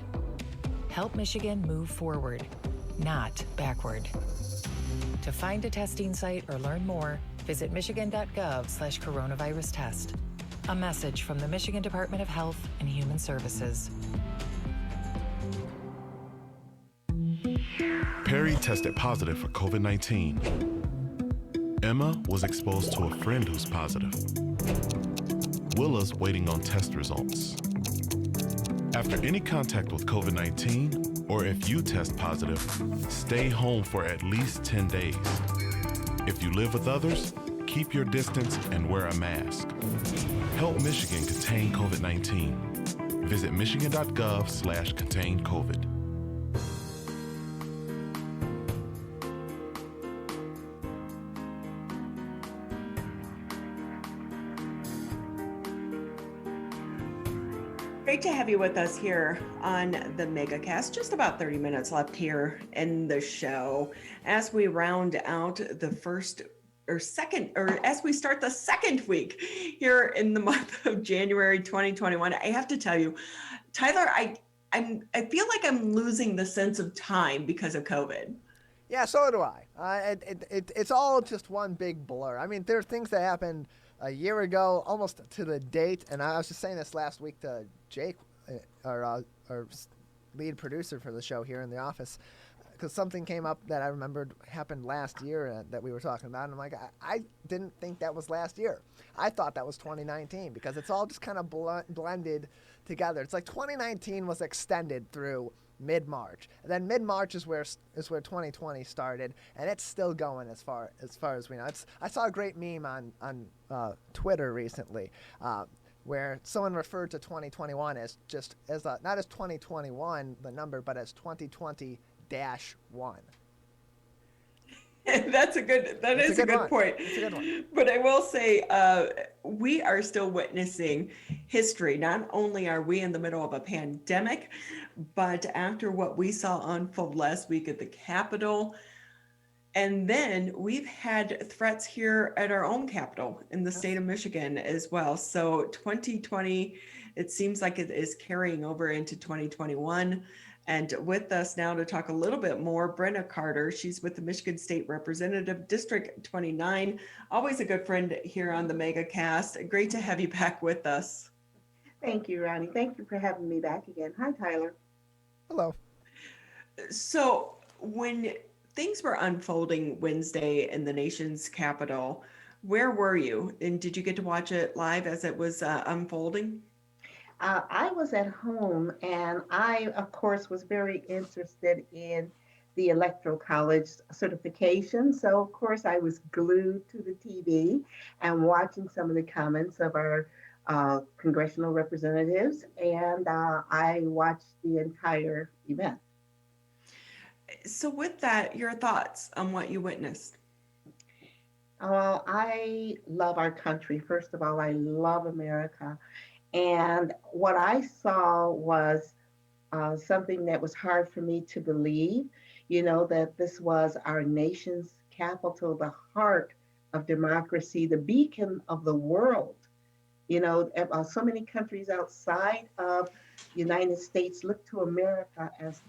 S4: Help Michigan move forward, not backward. To find a testing site or learn more, visit michigan.gov/coronavirus test. A message from the Michigan Department of Health and Human Services.
S3: Perry tested positive for COVID-19. Emma was exposed to a friend who's positive. Willa's waiting on test results. After any contact with COVID-19, or if you test positive, stay home for at least 10 days. If you live with others, keep your distance and wear a mask. Help Michigan contain COVID-19. Visit michigan.gov/contain-COVID.
S2: Great to have you with us here on the Megacast. Just about 30 minutes left here in the show as we round out the as we start the second week here in the month of January 2021. I have to tell you, Tyler, I feel like I'm losing the sense of time because of COVID.
S1: Yeah, so do I. It's all just one big blur. I mean, there are things that happened a year ago, almost to the date, and I was just saying this last week to Jake, our lead producer for the show here in the office, because something came up that I remembered happened last year that we were talking about, and I'm like, I didn't think that was last year. I thought that was 2019, because it's all just kind of blended together. It's like 2019 was extended through mid-March, and then mid-March is where 2020 started, and it's still going as far as we know. I saw a great meme on Twitter recently where someone referred to 2021 as not as 2021 the number, but as 2020-1.
S2: That's a good point. It's a good one. But I will say, we are still witnessing history. Not only are we in the middle of a pandemic, but after what we saw unfold last week at the Capitol, And then we've had threats here at our own capital in the state of Michigan as well. So 2020, it seems like it is carrying over into 2021. And with us now to talk a little bit more, Brenda Carter. She's with the Michigan State Representative, District 29. Always a good friend here on the Megacast. Great to have you back with us.
S16: Thank you, Ronnie. Thank you for having me back again. Hi, Tyler.
S1: Hello.
S2: So when things were unfolding Wednesday in the nation's capital, where were you? And did you get to watch it live as it was unfolding?
S16: I was at home, and I, of course, was very interested in the Electoral College certification. So, of course, I was glued to the TV and watching some of the comments of our congressional representatives, and I watched the entire event.
S2: So with that, your thoughts on what you witnessed?
S16: I love our country. First of all, I love America. And what I saw was something that was hard for me to believe, that this was our nation's capital, the heart of democracy, the beacon of the world. So many countries outside of the United States look to America as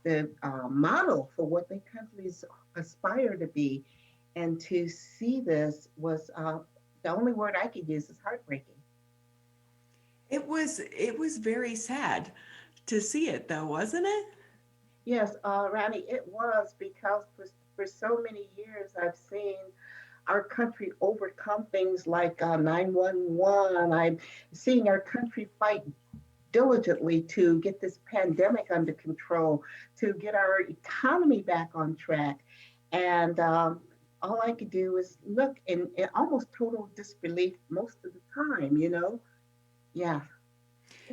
S16: the model for what their countries aspire to be. And to see this was, the only word I could use is heartbreaking.
S2: It was very sad to see it, though, wasn't it?
S16: Yes, Ronnie, it was, because for so many years I've seen our country overcome things like 911. I'm seeing our country fight diligently to get this pandemic under control, to get our economy back on track. And all I could do is look in almost total disbelief most of the time, Yeah.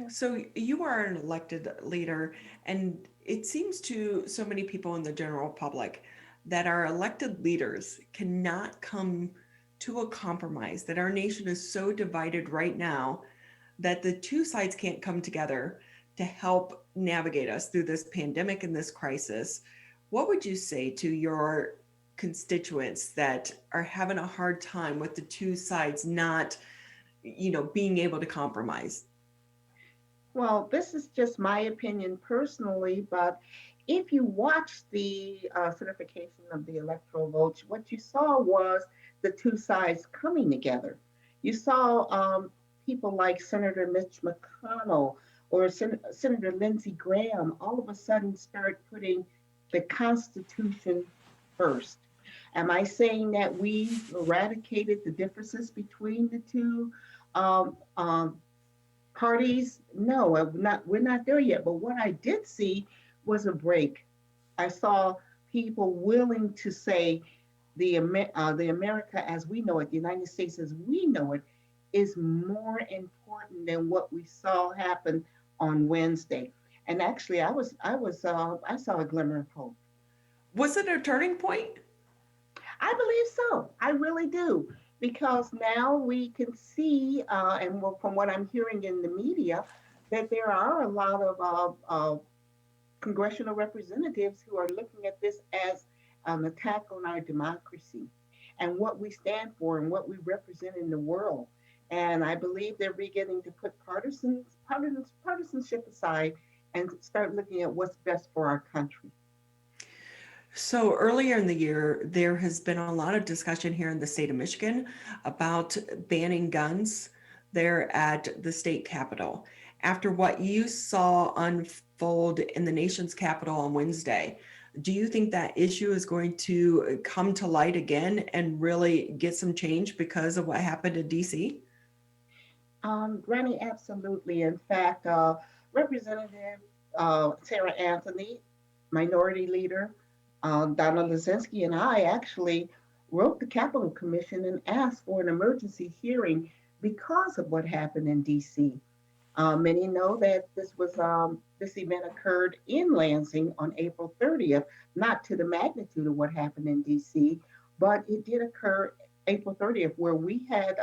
S2: So you are an elected leader, and it seems to so many people in the general public that our elected leaders cannot come to a compromise, that our nation is so divided right now that the two sides can't come together to help navigate us through this pandemic and this crisis. What would you say to your constituents that are having a hard time with the two sides not, being able to compromise?
S16: Well, this is just my opinion personally, but if you watch the certification of the electoral votes, what you saw was the two sides coming together. You saw people like Senator Mitch McConnell or Senator Lindsey Graham all of a sudden start putting the Constitution first. Am I saying that we've eradicated the differences between the two parties? No, we're not there yet. But what I did see was a break. I saw people willing to say the America as we know it, the United States as we know it, is more important than what we saw happen on Wednesday. And actually, I saw a glimmer of hope.
S2: Was it a turning point?
S16: I believe so. I really do, because now we can see, and from what I'm hearing in the media, that there are a lot of congressional representatives who are looking at this as an attack on our democracy and what we stand for and what we represent in the world. And I believe they're beginning to put partisanship aside and start looking at what's best for our country.
S2: So earlier in the year, there has been a lot of discussion here in the state of Michigan about banning guns there at the state capitol. After what you saw unfold in the nation's capital on Wednesday, do you think that issue is going to come to light again and really get some change because of what happened in DC?
S16: Granny, absolutely. In fact, Representative Sarah Anthony, Minority Leader, Donna Lazinski, and I actually wrote the Capitol Commission and asked for an emergency hearing because of what happened in DC. Many know that this event occurred in Lansing on April 30th, not to the magnitude of what happened in DC, but it did occur April 30th, where we had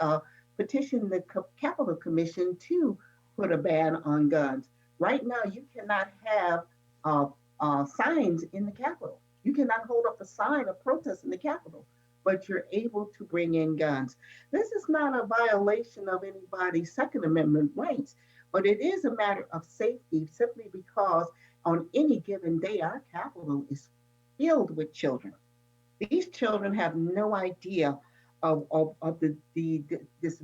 S16: petitioned the Capitol Commission to put a ban on guns. Right now, you cannot have signs in the Capitol. You cannot hold up a sign of protest in the Capitol, but you're able to bring in guns. This is not a violation of anybody's Second Amendment rights, but it is a matter of safety simply because on any given day, our Capitol is filled with children. These children have no idea of this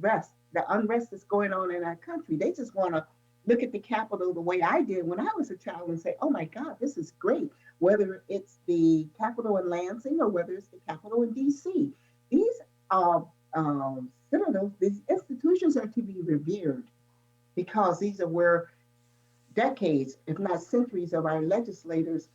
S16: the unrest that's going on in our country. They just want to look at the Capitol the way I did when I was a child and say, oh my God, this is great. Whether it's the Capitol in Lansing or whether it's the Capitol in DC. These citadels, these institutions are to be revered because these are where decades, if not centuries, of our legislators,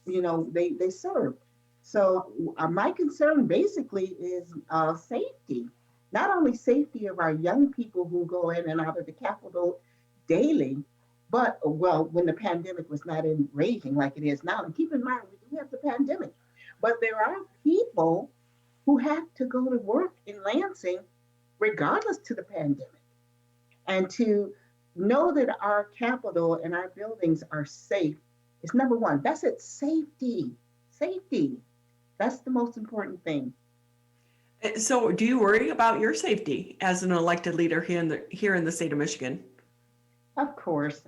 S16: they serve. So my concern basically is safety, not only safety of our young people who go in and out of the Capitol daily, but when the pandemic was not raging like it is now. And keep in mind, we do have the pandemic, but there are people who have to go to work in Lansing regardless to the pandemic. And to know that our Capitol and our buildings are safe is number one. That's it, safety. That's the most important thing.
S2: So do you worry about your safety as an elected leader here in the state of Michigan?
S16: Of course.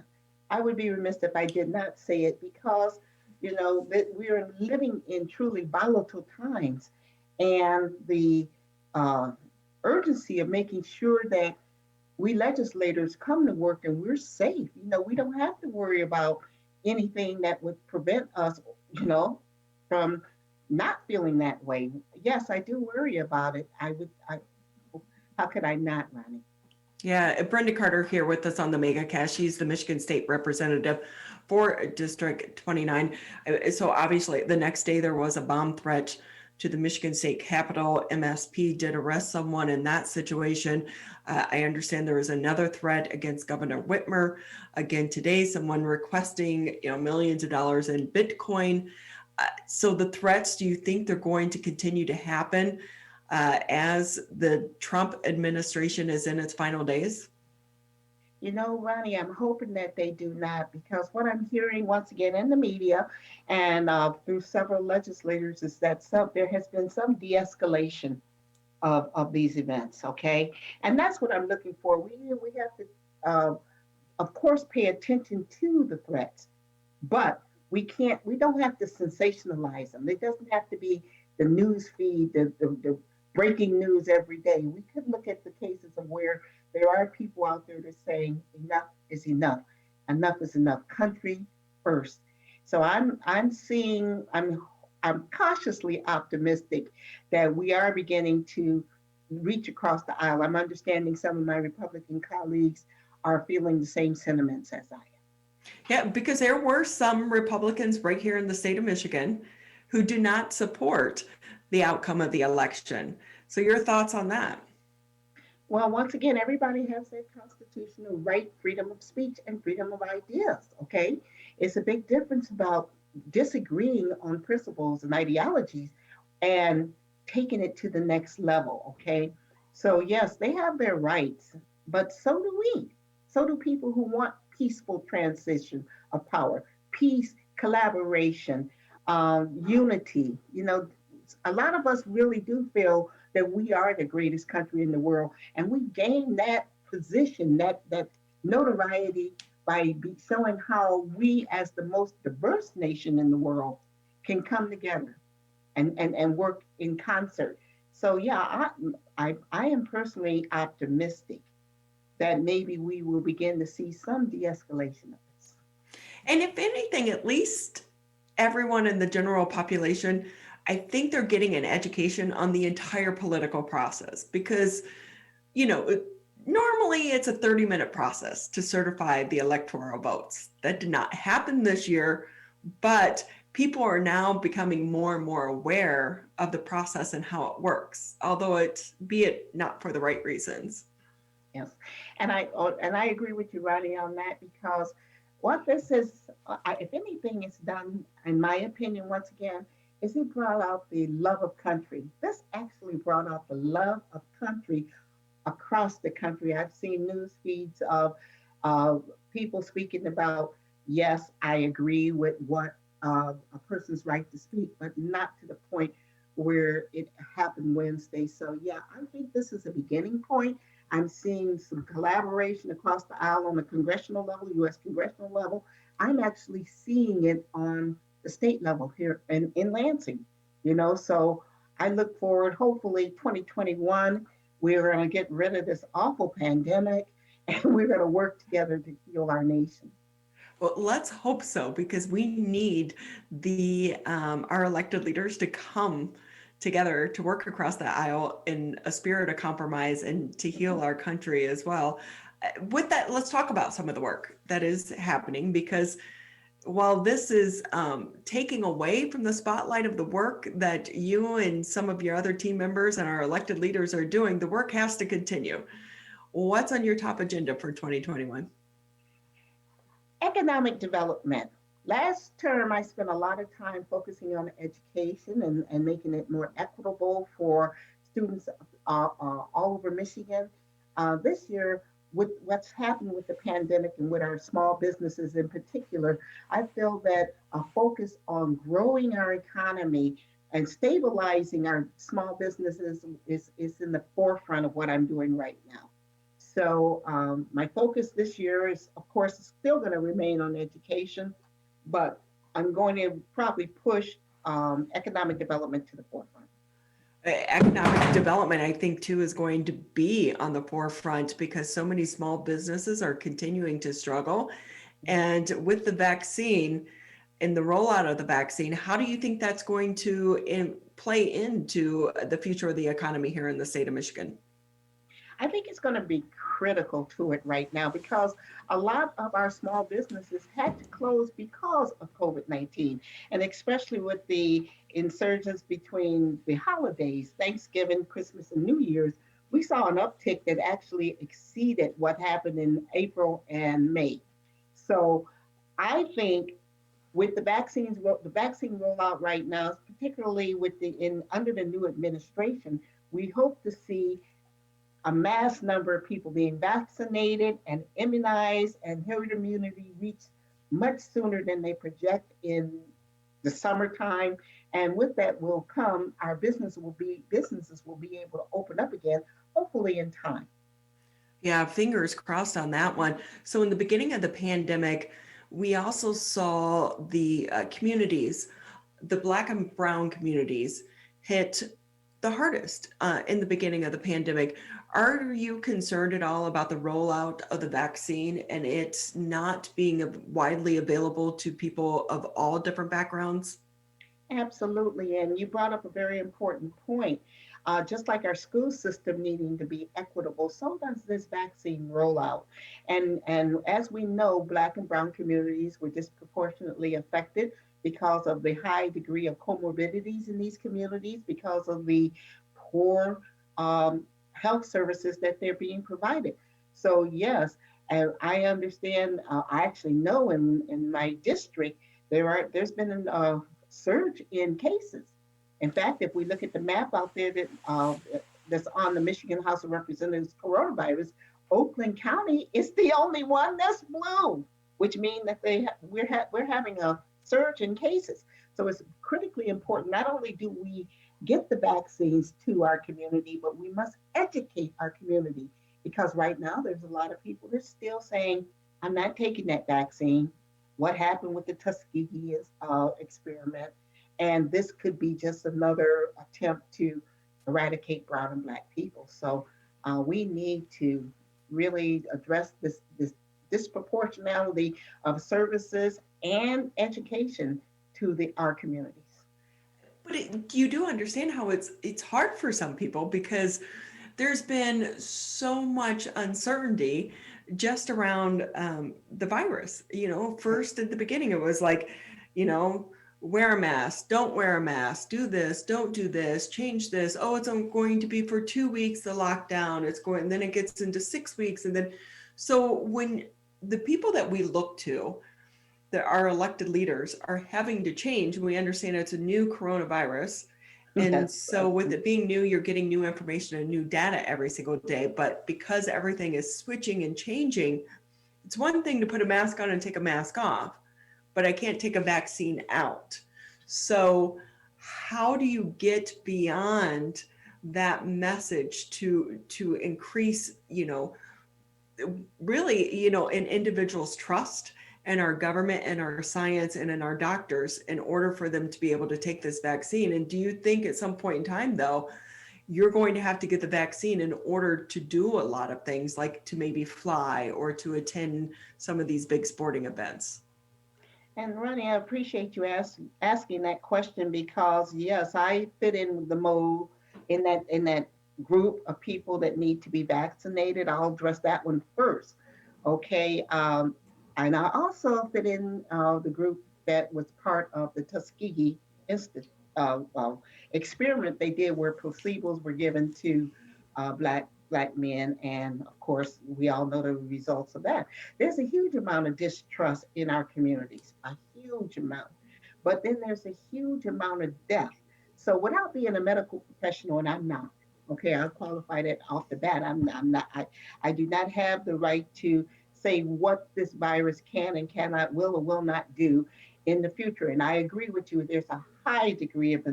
S16: I would be remiss if I did not say it because, that we are living in truly volatile times, and the urgency of making sure that we legislators come to work and we're safe. We don't have to worry about anything that would prevent us, from not feeling that way. Yes, I do worry about it. How could I not, Ronnie?
S2: Yeah, Brenda Carter here with us on the Megacast. She's the Michigan State Representative for District 29. So obviously the next day there was a bomb threat to the Michigan State Capitol. MSP did arrest someone in that situation. I understand there was another threat against Governor Whitmer. Again today, someone requesting millions of dollars in Bitcoin. So the threats, do you think they're going to continue to happen as the Trump administration is in its final days?
S16: Ronnie, I'm hoping that they do not, because what I'm hearing once again in the media and through several legislators is that there has been some de-escalation of these events, okay? And that's what I'm looking for. We have to, of course, pay attention to the threats, but we don't have to sensationalize them. It doesn't have to be the news feed, the breaking news every day. We could look at the cases of where there are people out there that are saying enough is enough. Enough is enough. Country first. So I'm cautiously optimistic that we are beginning to reach across the aisle. I'm understanding some of my Republican colleagues are feeling the same sentiments as I am.
S2: Yeah, because there were some Republicans right here in the state of Michigan who do not support the outcome of the election. So your thoughts on that?
S16: Well, once again, everybody has their constitutional right, freedom of speech and freedom of ideas, okay? It's a big difference about disagreeing on principles and ideologies and taking it to the next level, okay? So yes, they have their rights, but so do we. So do people who want peaceful transition of power, peace, collaboration, unity. A lot of us really do feel that we are the greatest country in the world, and we gained that position, that notoriety by showing how we, as the most diverse nation in the world, can come together and work in concert. So yeah, I am personally optimistic that maybe we will begin to see some de-escalation of this.
S2: And if anything, at least everyone in the general population, I think they're getting an education on the entire political process because, normally it's a 30-minute process to certify the electoral votes. That did not happen this year, but people are now becoming more and more aware of the process and how it works, although be it not for the right reasons.
S16: Yes, and I agree with you, Ronnie, on that, because what this is, if anything is done, in my opinion, once again, is it brought out the love of country. This actually brought out the love of country across the country. I've seen news feeds of people speaking about, yes, I agree with what a person's right to speak, but not to the point where it happened Wednesday. So yeah, I think this is a beginning point. I'm seeing some collaboration across the aisle on the congressional level, U.S. congressional level. I'm actually seeing it on the state level here in Lansing, so I look forward, hopefully 2021, we're going to get rid of this awful pandemic and we're going to work together to heal our nation.
S2: Well, let's hope so, because we need our elected leaders to come together to work across the aisle in a spirit of compromise and to heal our country as well. With that, let's talk about some of the work that is happening, because while this is taking away from the spotlight of the work that you and some of your other team members and our elected leaders are doing, the work has to continue. What's on your top agenda for 2021?
S16: Economic development. Last term, I spent a lot of time focusing on education and making it more equitable for students all over Michigan. This year, with what's happened with the pandemic and with our small businesses in particular, I feel that a focus on growing our economy and stabilizing our small businesses is in the forefront of what I'm doing right now. So my focus this year is, of course, still going to remain on education, but I'm going to probably push economic development to the forefront.
S2: Economic development, I think, too, is going to be on the forefront because so many small businesses are continuing to struggle. And with the vaccine and the rollout of the vaccine, how do you think that's going to play into the future of the economy here in the state of Michigan?
S16: I think it's going to be critical to it right now because a lot of our small businesses had to close because of COVID-19, and especially with the insurgence between the holidays, Thanksgiving, Christmas, and New Year's, we saw an uptick that actually exceeded what happened in April and May. So I think with the vaccine rollout right now, particularly with under the new administration, we hope to see a mass number of people being vaccinated and immunized and herd immunity reached much sooner than they project in the summertime. And with that will come, our businesses will be able to open up again, hopefully in time.
S2: Yeah, fingers crossed on that one. So in the beginning of the pandemic, we also saw the communities, the Black and Brown communities, hit the hardest in the beginning of the pandemic. Are you concerned at all about the rollout of the vaccine and it not being widely available to people of all different backgrounds?
S16: Absolutely. And you brought up a very important point. Just like our school system needing to be equitable, so does this vaccine rollout. And as we know, Black and Brown communities were disproportionately affected because of the high degree of comorbidities in these communities, because of the poor health services that they're being provided. So yes, I understand, I actually know in my district, there's been a surge in cases. In fact, if we look at the map out there that's on the Michigan House of Representatives coronavirus, Oakland County is the only one that's blue, which means that we're having a surge in cases. So it's critically important. Not only do we get the vaccines to our community, but we must educate our community, because right now there's a lot of people that are still saying, I'm not taking that vaccine. What happened with the Tuskegee experiment? And this could be just another attempt to eradicate brown and Black people. So we need to really address this disproportionality of services and education to our communities.
S2: But you do understand how it's hard for some people because there's been so much uncertainty just around the virus. First at the beginning, it was like, wear a mask, don't wear a mask, do this, don't do this, change this. Oh, it's going to be for 2 weeks, the lockdown, and then it gets into 6 weeks. And then, so when the people that we look to, that our elected leaders are having to change, we understand it's a new coronavirus. And so with it being new, you're getting new information and new data every single day. But because everything is switching and changing, it's one thing to put a mask on and take a mask off. but I can't take a vaccine out. So how do you get beyond that message to increase, really, an individual's trust in our government and our science and in our doctors in order for them to be able to take this vaccine? And do you think at some point in time, though, you're going to have to get the vaccine in order to do a lot of things, like to maybe fly or to attend some of these big sporting events?
S16: And Ronnie, I appreciate you asking that question, because yes, I fit in the mold in that group of people that need to be vaccinated. I'll address that one first. Okay. And I also fit in the group that was part of the Tuskegee Institute experiment they did, where placebos were given to black men, and of course we all know the results of that. There's a huge amount of distrust in our communities, a huge amount, but then there's a huge amount of death. So without being a medical professional, and I'm not, okay, I'll qualify that off the bat, I'm not, I do not have the right to say what this virus can and cannot, will or will not do in the future. And I agree with you, there's a high degree of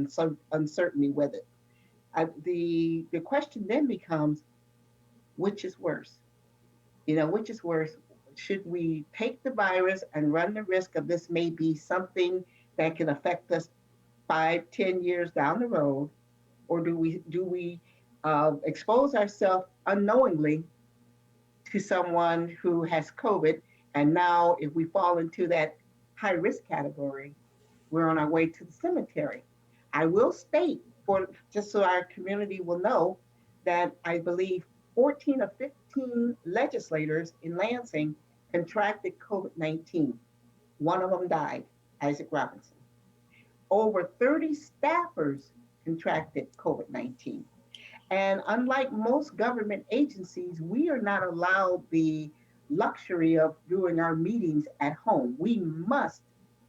S16: uncertainty with it. The question then becomes, which is worse? Which is worse? Should we take the virus and run the risk of this may be something that can affect us 5-10 years down the road? Or do we expose ourselves unknowingly to someone who has COVID, and now if we fall into that high risk category, we're on our way to the cemetery? I will state, just so our community will know, that I believe 14 or 15 legislators in Lansing contracted COVID-19. One of them died, Isaac Robinson. Over 30 staffers contracted COVID-19. And unlike most government agencies, we are not allowed the luxury of doing our meetings at home. We must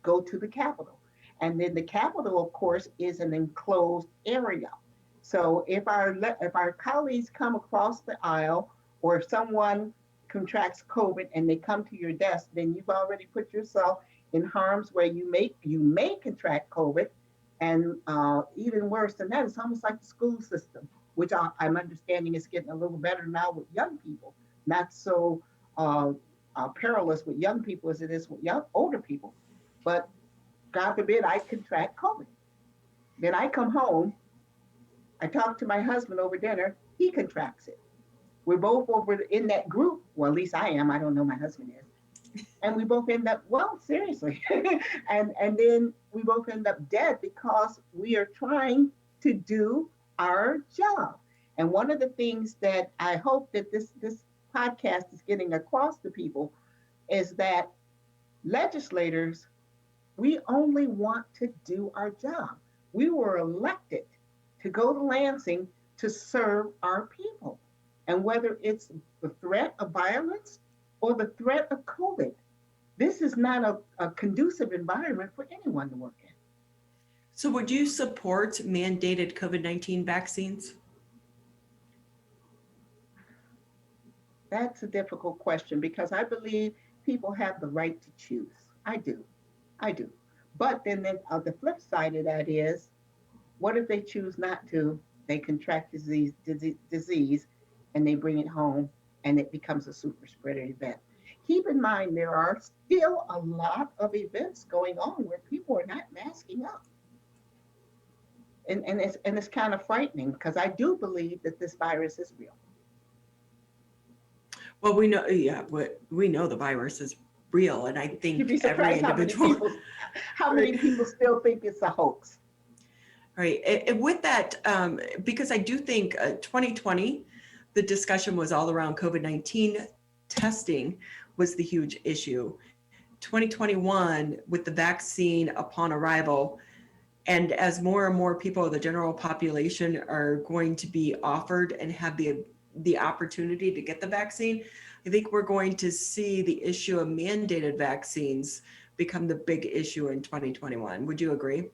S16: go to the Capitol. And then the Capitol, of course, is an enclosed area. So if our colleagues come across the aisle, or if someone contracts COVID and they come to your desk, then you've already put yourself in harm's way. You may contract COVID, and even worse than that, it's almost like the school system, which I'm understanding is getting a little better now with young people, not so perilous with young people as it is with older people. But God forbid I contract COVID. Then I come home, I talk to my husband over dinner, he contracts it. We're both over in that group, well, at least I am, I don't know my husband is. And we both end up, well, seriously. and then we both end up dead because we are trying to do our job. And one of the things that I hope that this podcast is getting across to people is that legislators, we only want to do our job. We were elected to go to Lansing to serve our people. And whether it's the threat of violence or the threat of COVID, this is not a conducive environment for anyone to work in.
S2: So would you support mandated COVID-19 vaccines?
S16: That's a difficult question, because I believe people have the right to choose. I do. But then the flip side of that is, what if they choose not to? They contract disease and they bring it home and it becomes a super spreader event. Keep in mind, there are still a lot of events going on where people are not masking up. And it's kind of frightening, because I do believe that this virus is real.
S2: Well, we know the virus is real, and I think every individual.
S16: How many people still think it's a hoax?
S2: Right. And with that, because I do think 2020, the discussion was all around COVID-19 testing was the huge issue. 2021, with the vaccine upon arrival, and as more and more people of the general population are going to be offered and have the opportunity to get the vaccine, I think we're going to see the issue of mandated vaccines become the big issue in 2021. Would you agree?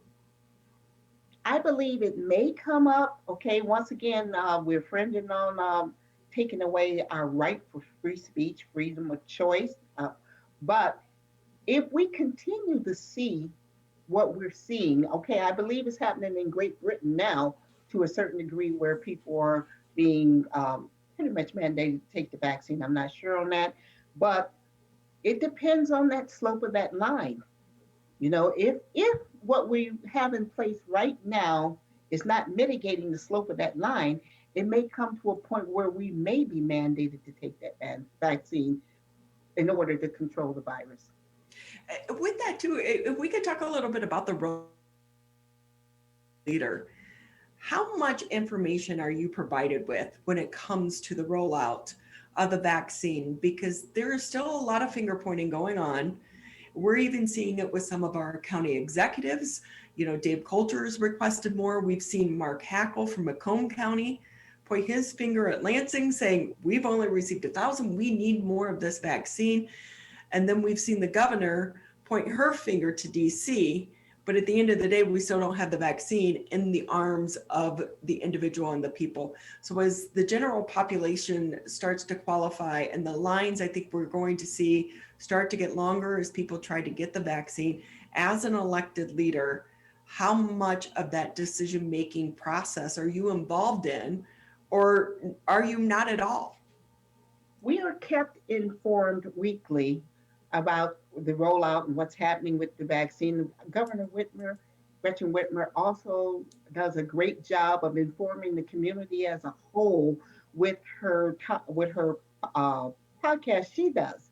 S16: I believe it may come up. Okay, once again, we're friending on taking away our right for free speech, freedom of choice. But if we continue to see what we're seeing, okay, I believe it's happening in Great Britain now to a certain degree where people are being pretty much mandated to take the vaccine. I'm not sure on that, but it depends on that slope of that line. You know, if what we have in place right now is not mitigating the slope of that line, it may come to a point where we may be mandated to take that vaccine in order to control the virus.
S2: With that too, if we could talk a little bit about the role leader, how much information are you provided with when it comes to the rollout of the vaccine? Because there is still a lot of finger pointing going on. We're even seeing it with some of our county executives. You know, Dave Coulter has requested more. We've seen Mark Hackle from Macomb County point his finger at Lansing saying, we've only received 1,000, we need more of this vaccine. And then we've seen the governor point her finger to DC, but at the end of the day, we still don't have the vaccine in the arms of the individual and the people. So as the general population starts to qualify and the lines I think we're going to see start to get longer as people try to get the vaccine, as an elected leader, how much of that decision-making process are you involved in, or are you not at all?
S16: We are kept informed weekly about the rollout and what's happening with the vaccine. Governor Gretchen Whitmer, also does a great job of informing the community as a whole with her podcast she does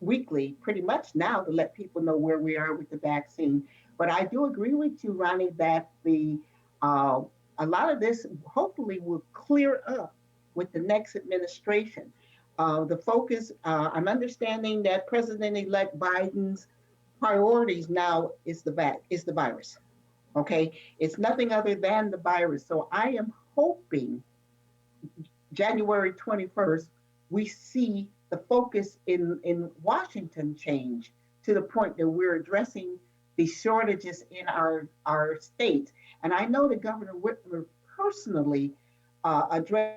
S16: weekly, pretty much now, to let people know where we are with the vaccine. But I do agree with you, Ronnie, that a lot of this hopefully will clear up with the next administration. The focus, I'm understanding that President-elect Biden's priorities now is the virus. Okay, it's nothing other than the virus. So I am hoping January 21st, we see the focus in Washington change to the point that we're addressing the shortages in our state. And I know that Governor Whitmer personally addressed,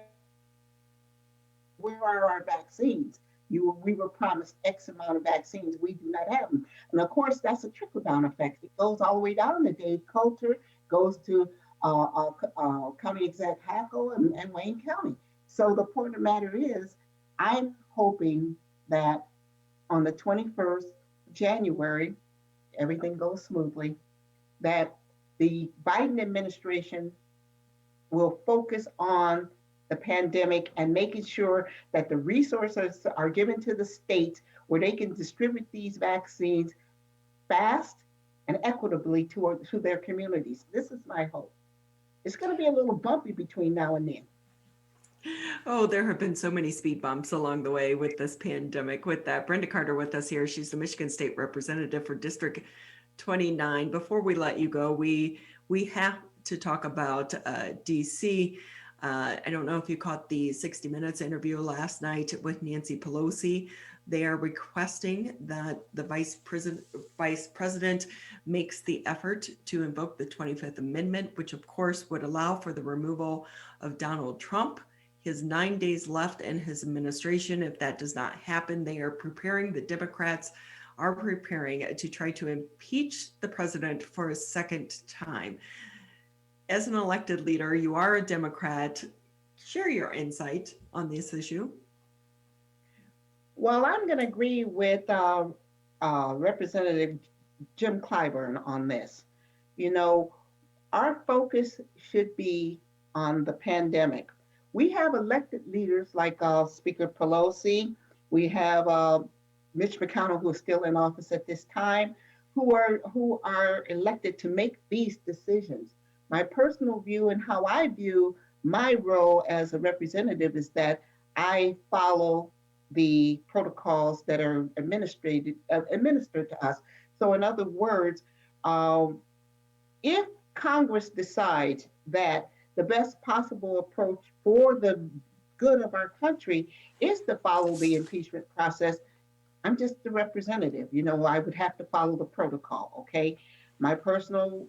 S16: where are our vaccines? We were promised X amount of vaccines. We do not have them. And of course, that's a trickle-down effect. It goes all the way down to Dave Coulter, goes to County Exec Hackle and Wayne County. So the point of the matter is, I'm hoping that on the 21st January, everything goes smoothly, that the Biden administration will focus on the pandemic and making sure that the resources are given to the states where they can distribute these vaccines fast and equitably to their communities. This is my hope. It's going to be a little bumpy between now and then.
S2: Oh, there have been so many speed bumps along the way with this pandemic. With that, Brenda Carter with us here. She's the Michigan State Representative for District 29. Before we let you go, we have to talk about DC. I don't know if you caught the 60 Minutes interview last night with Nancy Pelosi. They are requesting that the vice president makes the effort to invoke the 25th Amendment, which of course would allow for the removal of Donald Trump. His 9 days left in his administration. If that does not happen, they are preparing, the Democrats are preparing to try to impeach the president for a second time. As an elected leader, you are a Democrat. Share your insight on this issue.
S16: Well, I'm going to agree with Representative Jim Clyburn on this. You know, our focus should be on the pandemic. We have elected leaders like Speaker Pelosi. We have Mitch McConnell, who is still in office at this time, who are elected to make these decisions. My personal view and how I view my role as a representative is that I follow the protocols that are administered to us. So in other words, if Congress decides that the best possible approach for the good of our country is to follow the impeachment process, I'm just the representative. You know, I would have to follow the protocol, okay? My personal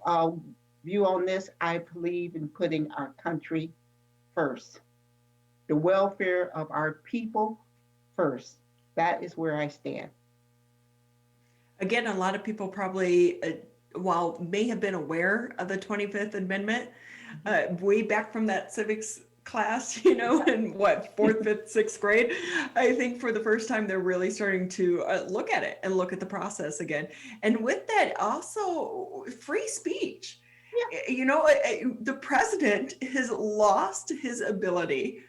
S16: view on this, I believe in putting our country first. The welfare of our people first. That is where I stand.
S2: again, a lot of people probably, while may have been aware of the 25th Amendment, way back from that civics class, in what, 4th, 5th, 6th grade, I think for the first time they're really starting to look at it and look at the process again. And with that, also free speech. Yeah. The president has lost his ability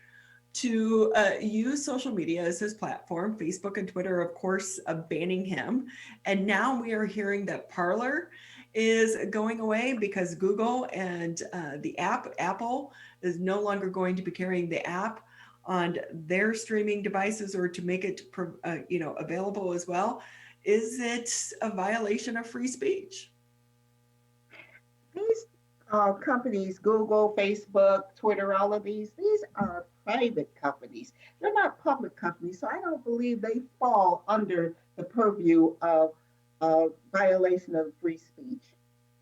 S2: to use social media as his platform. Facebook and Twitter, of course, banning him. And now we are hearing that Parler is going away because Google and the app, Apple, is no longer going to be carrying the app on their streaming devices or to make it, available as well. Is it a violation of free speech?
S16: These companies, Google, Facebook, Twitter, all of these are private companies. They're not public companies, so I don't believe they fall under the purview of violation of free speech.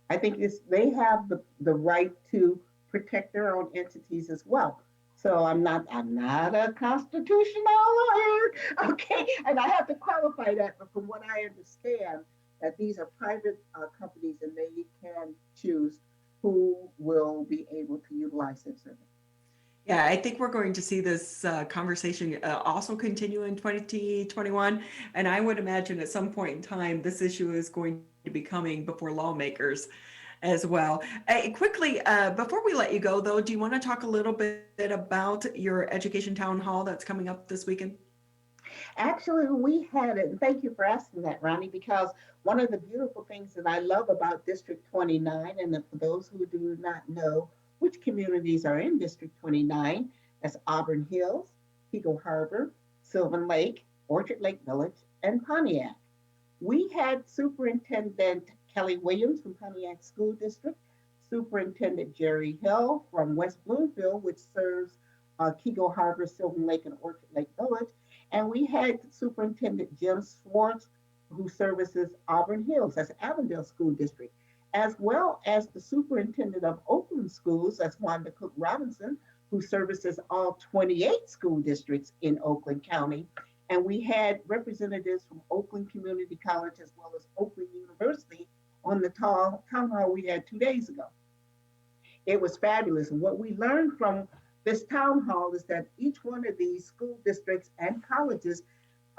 S16: I think they have the right to protect their own entities as well. So I'm not a constitutional lawyer, okay? And I have to qualify that, but from what I understand, that these are private companies and they can choose who will be able to utilize their service.
S2: Yeah, I think we're going to see this conversation also continue in 2021. And I would imagine at some point in time, this issue is going to be coming before lawmakers as well. Quickly, before we let you go, though, do you want to talk a little bit about your education town hall that's coming up this weekend?
S16: Actually, we had it, and thank you for asking that, Ronnie, because one of the beautiful things that I love about District 29, and for those who do not know which communities are in District 29, that's Auburn Hills, Eagle Harbor, Sylvan Lake, Orchard Lake Village, and Pontiac. We had Superintendent Kelly Williams from Pontiac School District, Superintendent Jerry Hill from West Bloomfield, which serves Eagle Harbor, Sylvan Lake, and Orchard Lake Village. And we had Superintendent Jim Swartz, who services Auburn Hills, that's Avondale School District, as well as the superintendent of Oakland schools, that's Wanda Cook Robinson, who services all 28 school districts in Oakland County. And we had representatives from Oakland Community College as well as Oakland University on the town hall we had 2 days ago. It was fabulous. And what we learned from this town hall is that each one of these school districts and colleges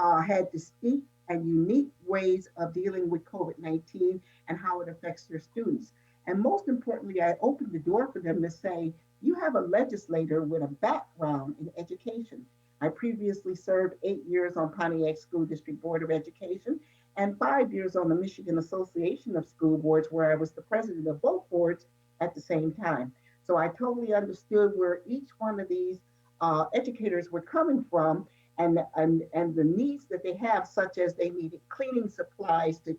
S16: had distinct and unique ways of dealing with COVID-19 and how it affects their students. And most importantly, I opened the door for them to say, you have a legislator with a background in education. I previously served 8 years on Pontiac School District Board of Education and 5 years on the Michigan Association of School Boards, where I was the president of both boards at the same time. So I totally understood where each one of these educators were coming from and the needs that they have, such as they needed cleaning supplies to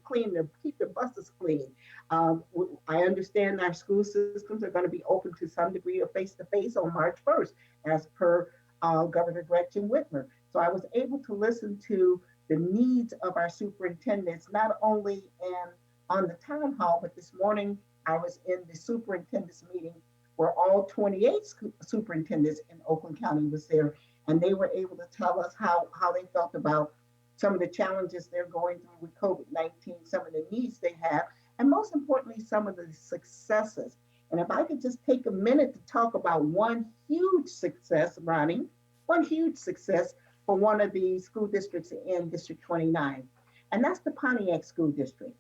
S16: keep their buses clean. I understand our school systems are going to be open to some degree of face-to-face on March 1st, as per Governor Gretchen Whitmer. So I was able to listen to the needs of our superintendents, not only on the town hall, but this morning I was in the superintendent's meeting where all 28 superintendents in Oakland County was there, and they were able to tell us how they felt about some of the challenges they're going through with COVID-19, some of the needs they have, and most importantly, some of the successes. And if I could just take a minute to talk about one huge success, Ronnie, one huge success for one of the school districts in District 29, and that's the Pontiac School District.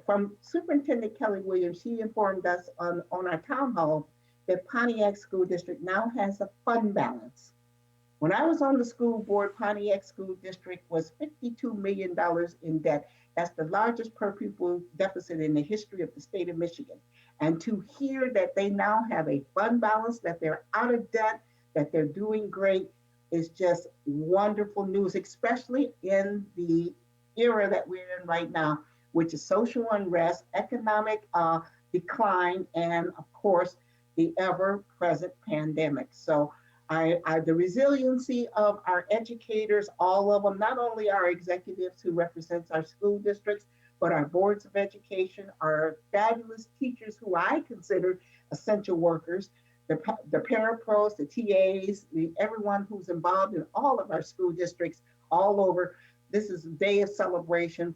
S16: From Superintendent Kelly Williams, she informed us on our town hall that Pontiac School District now has a fund balance. When I was on the school board, Pontiac School District was $52 million in debt. That's the largest per pupil deficit in the history of the state of Michigan. And to hear that they now have a fund balance, that they're out of debt, that they're doing great, is just wonderful news, especially in the era that we're in right now, which is social unrest, economic decline, and of course, the ever-present pandemic. So the resiliency of our educators, all of them, not only our executives who represents our school districts, but our boards of education, our fabulous teachers who I consider essential workers, the parapros, the TAs, everyone who's involved in all of our school districts all over. This is a day of celebration.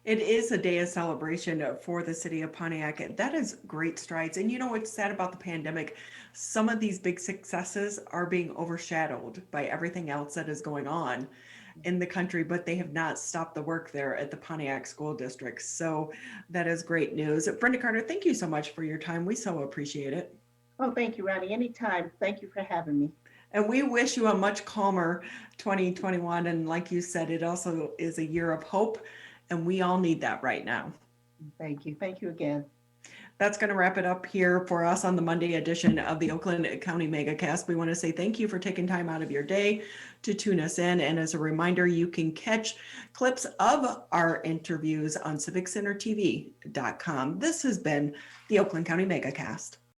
S2: It is a day of celebration for the city of Pontiac. That is great strides. And you know what's sad about the pandemic? Some of these big successes are being overshadowed by everything else that is going on in the country, but they have not stopped the work there at the Pontiac School District. So that is great news. Brenda Carter, thank you so much for your time. We so appreciate it.
S16: Oh, thank you, Ronnie. Anytime. Thank you for having me.
S2: And we wish you a much calmer 2021. And like you said, it also is a year of hope. And we all need that right now.
S16: Thank you. Thank you again.
S2: That's going to wrap it up here for us on the Monday edition of the Oakland County Megacast. We want to say thank you for taking time out of your day to tune us in. And as a reminder, you can catch clips of our interviews on civiccentertv.com. This has been the Oakland County Megacast.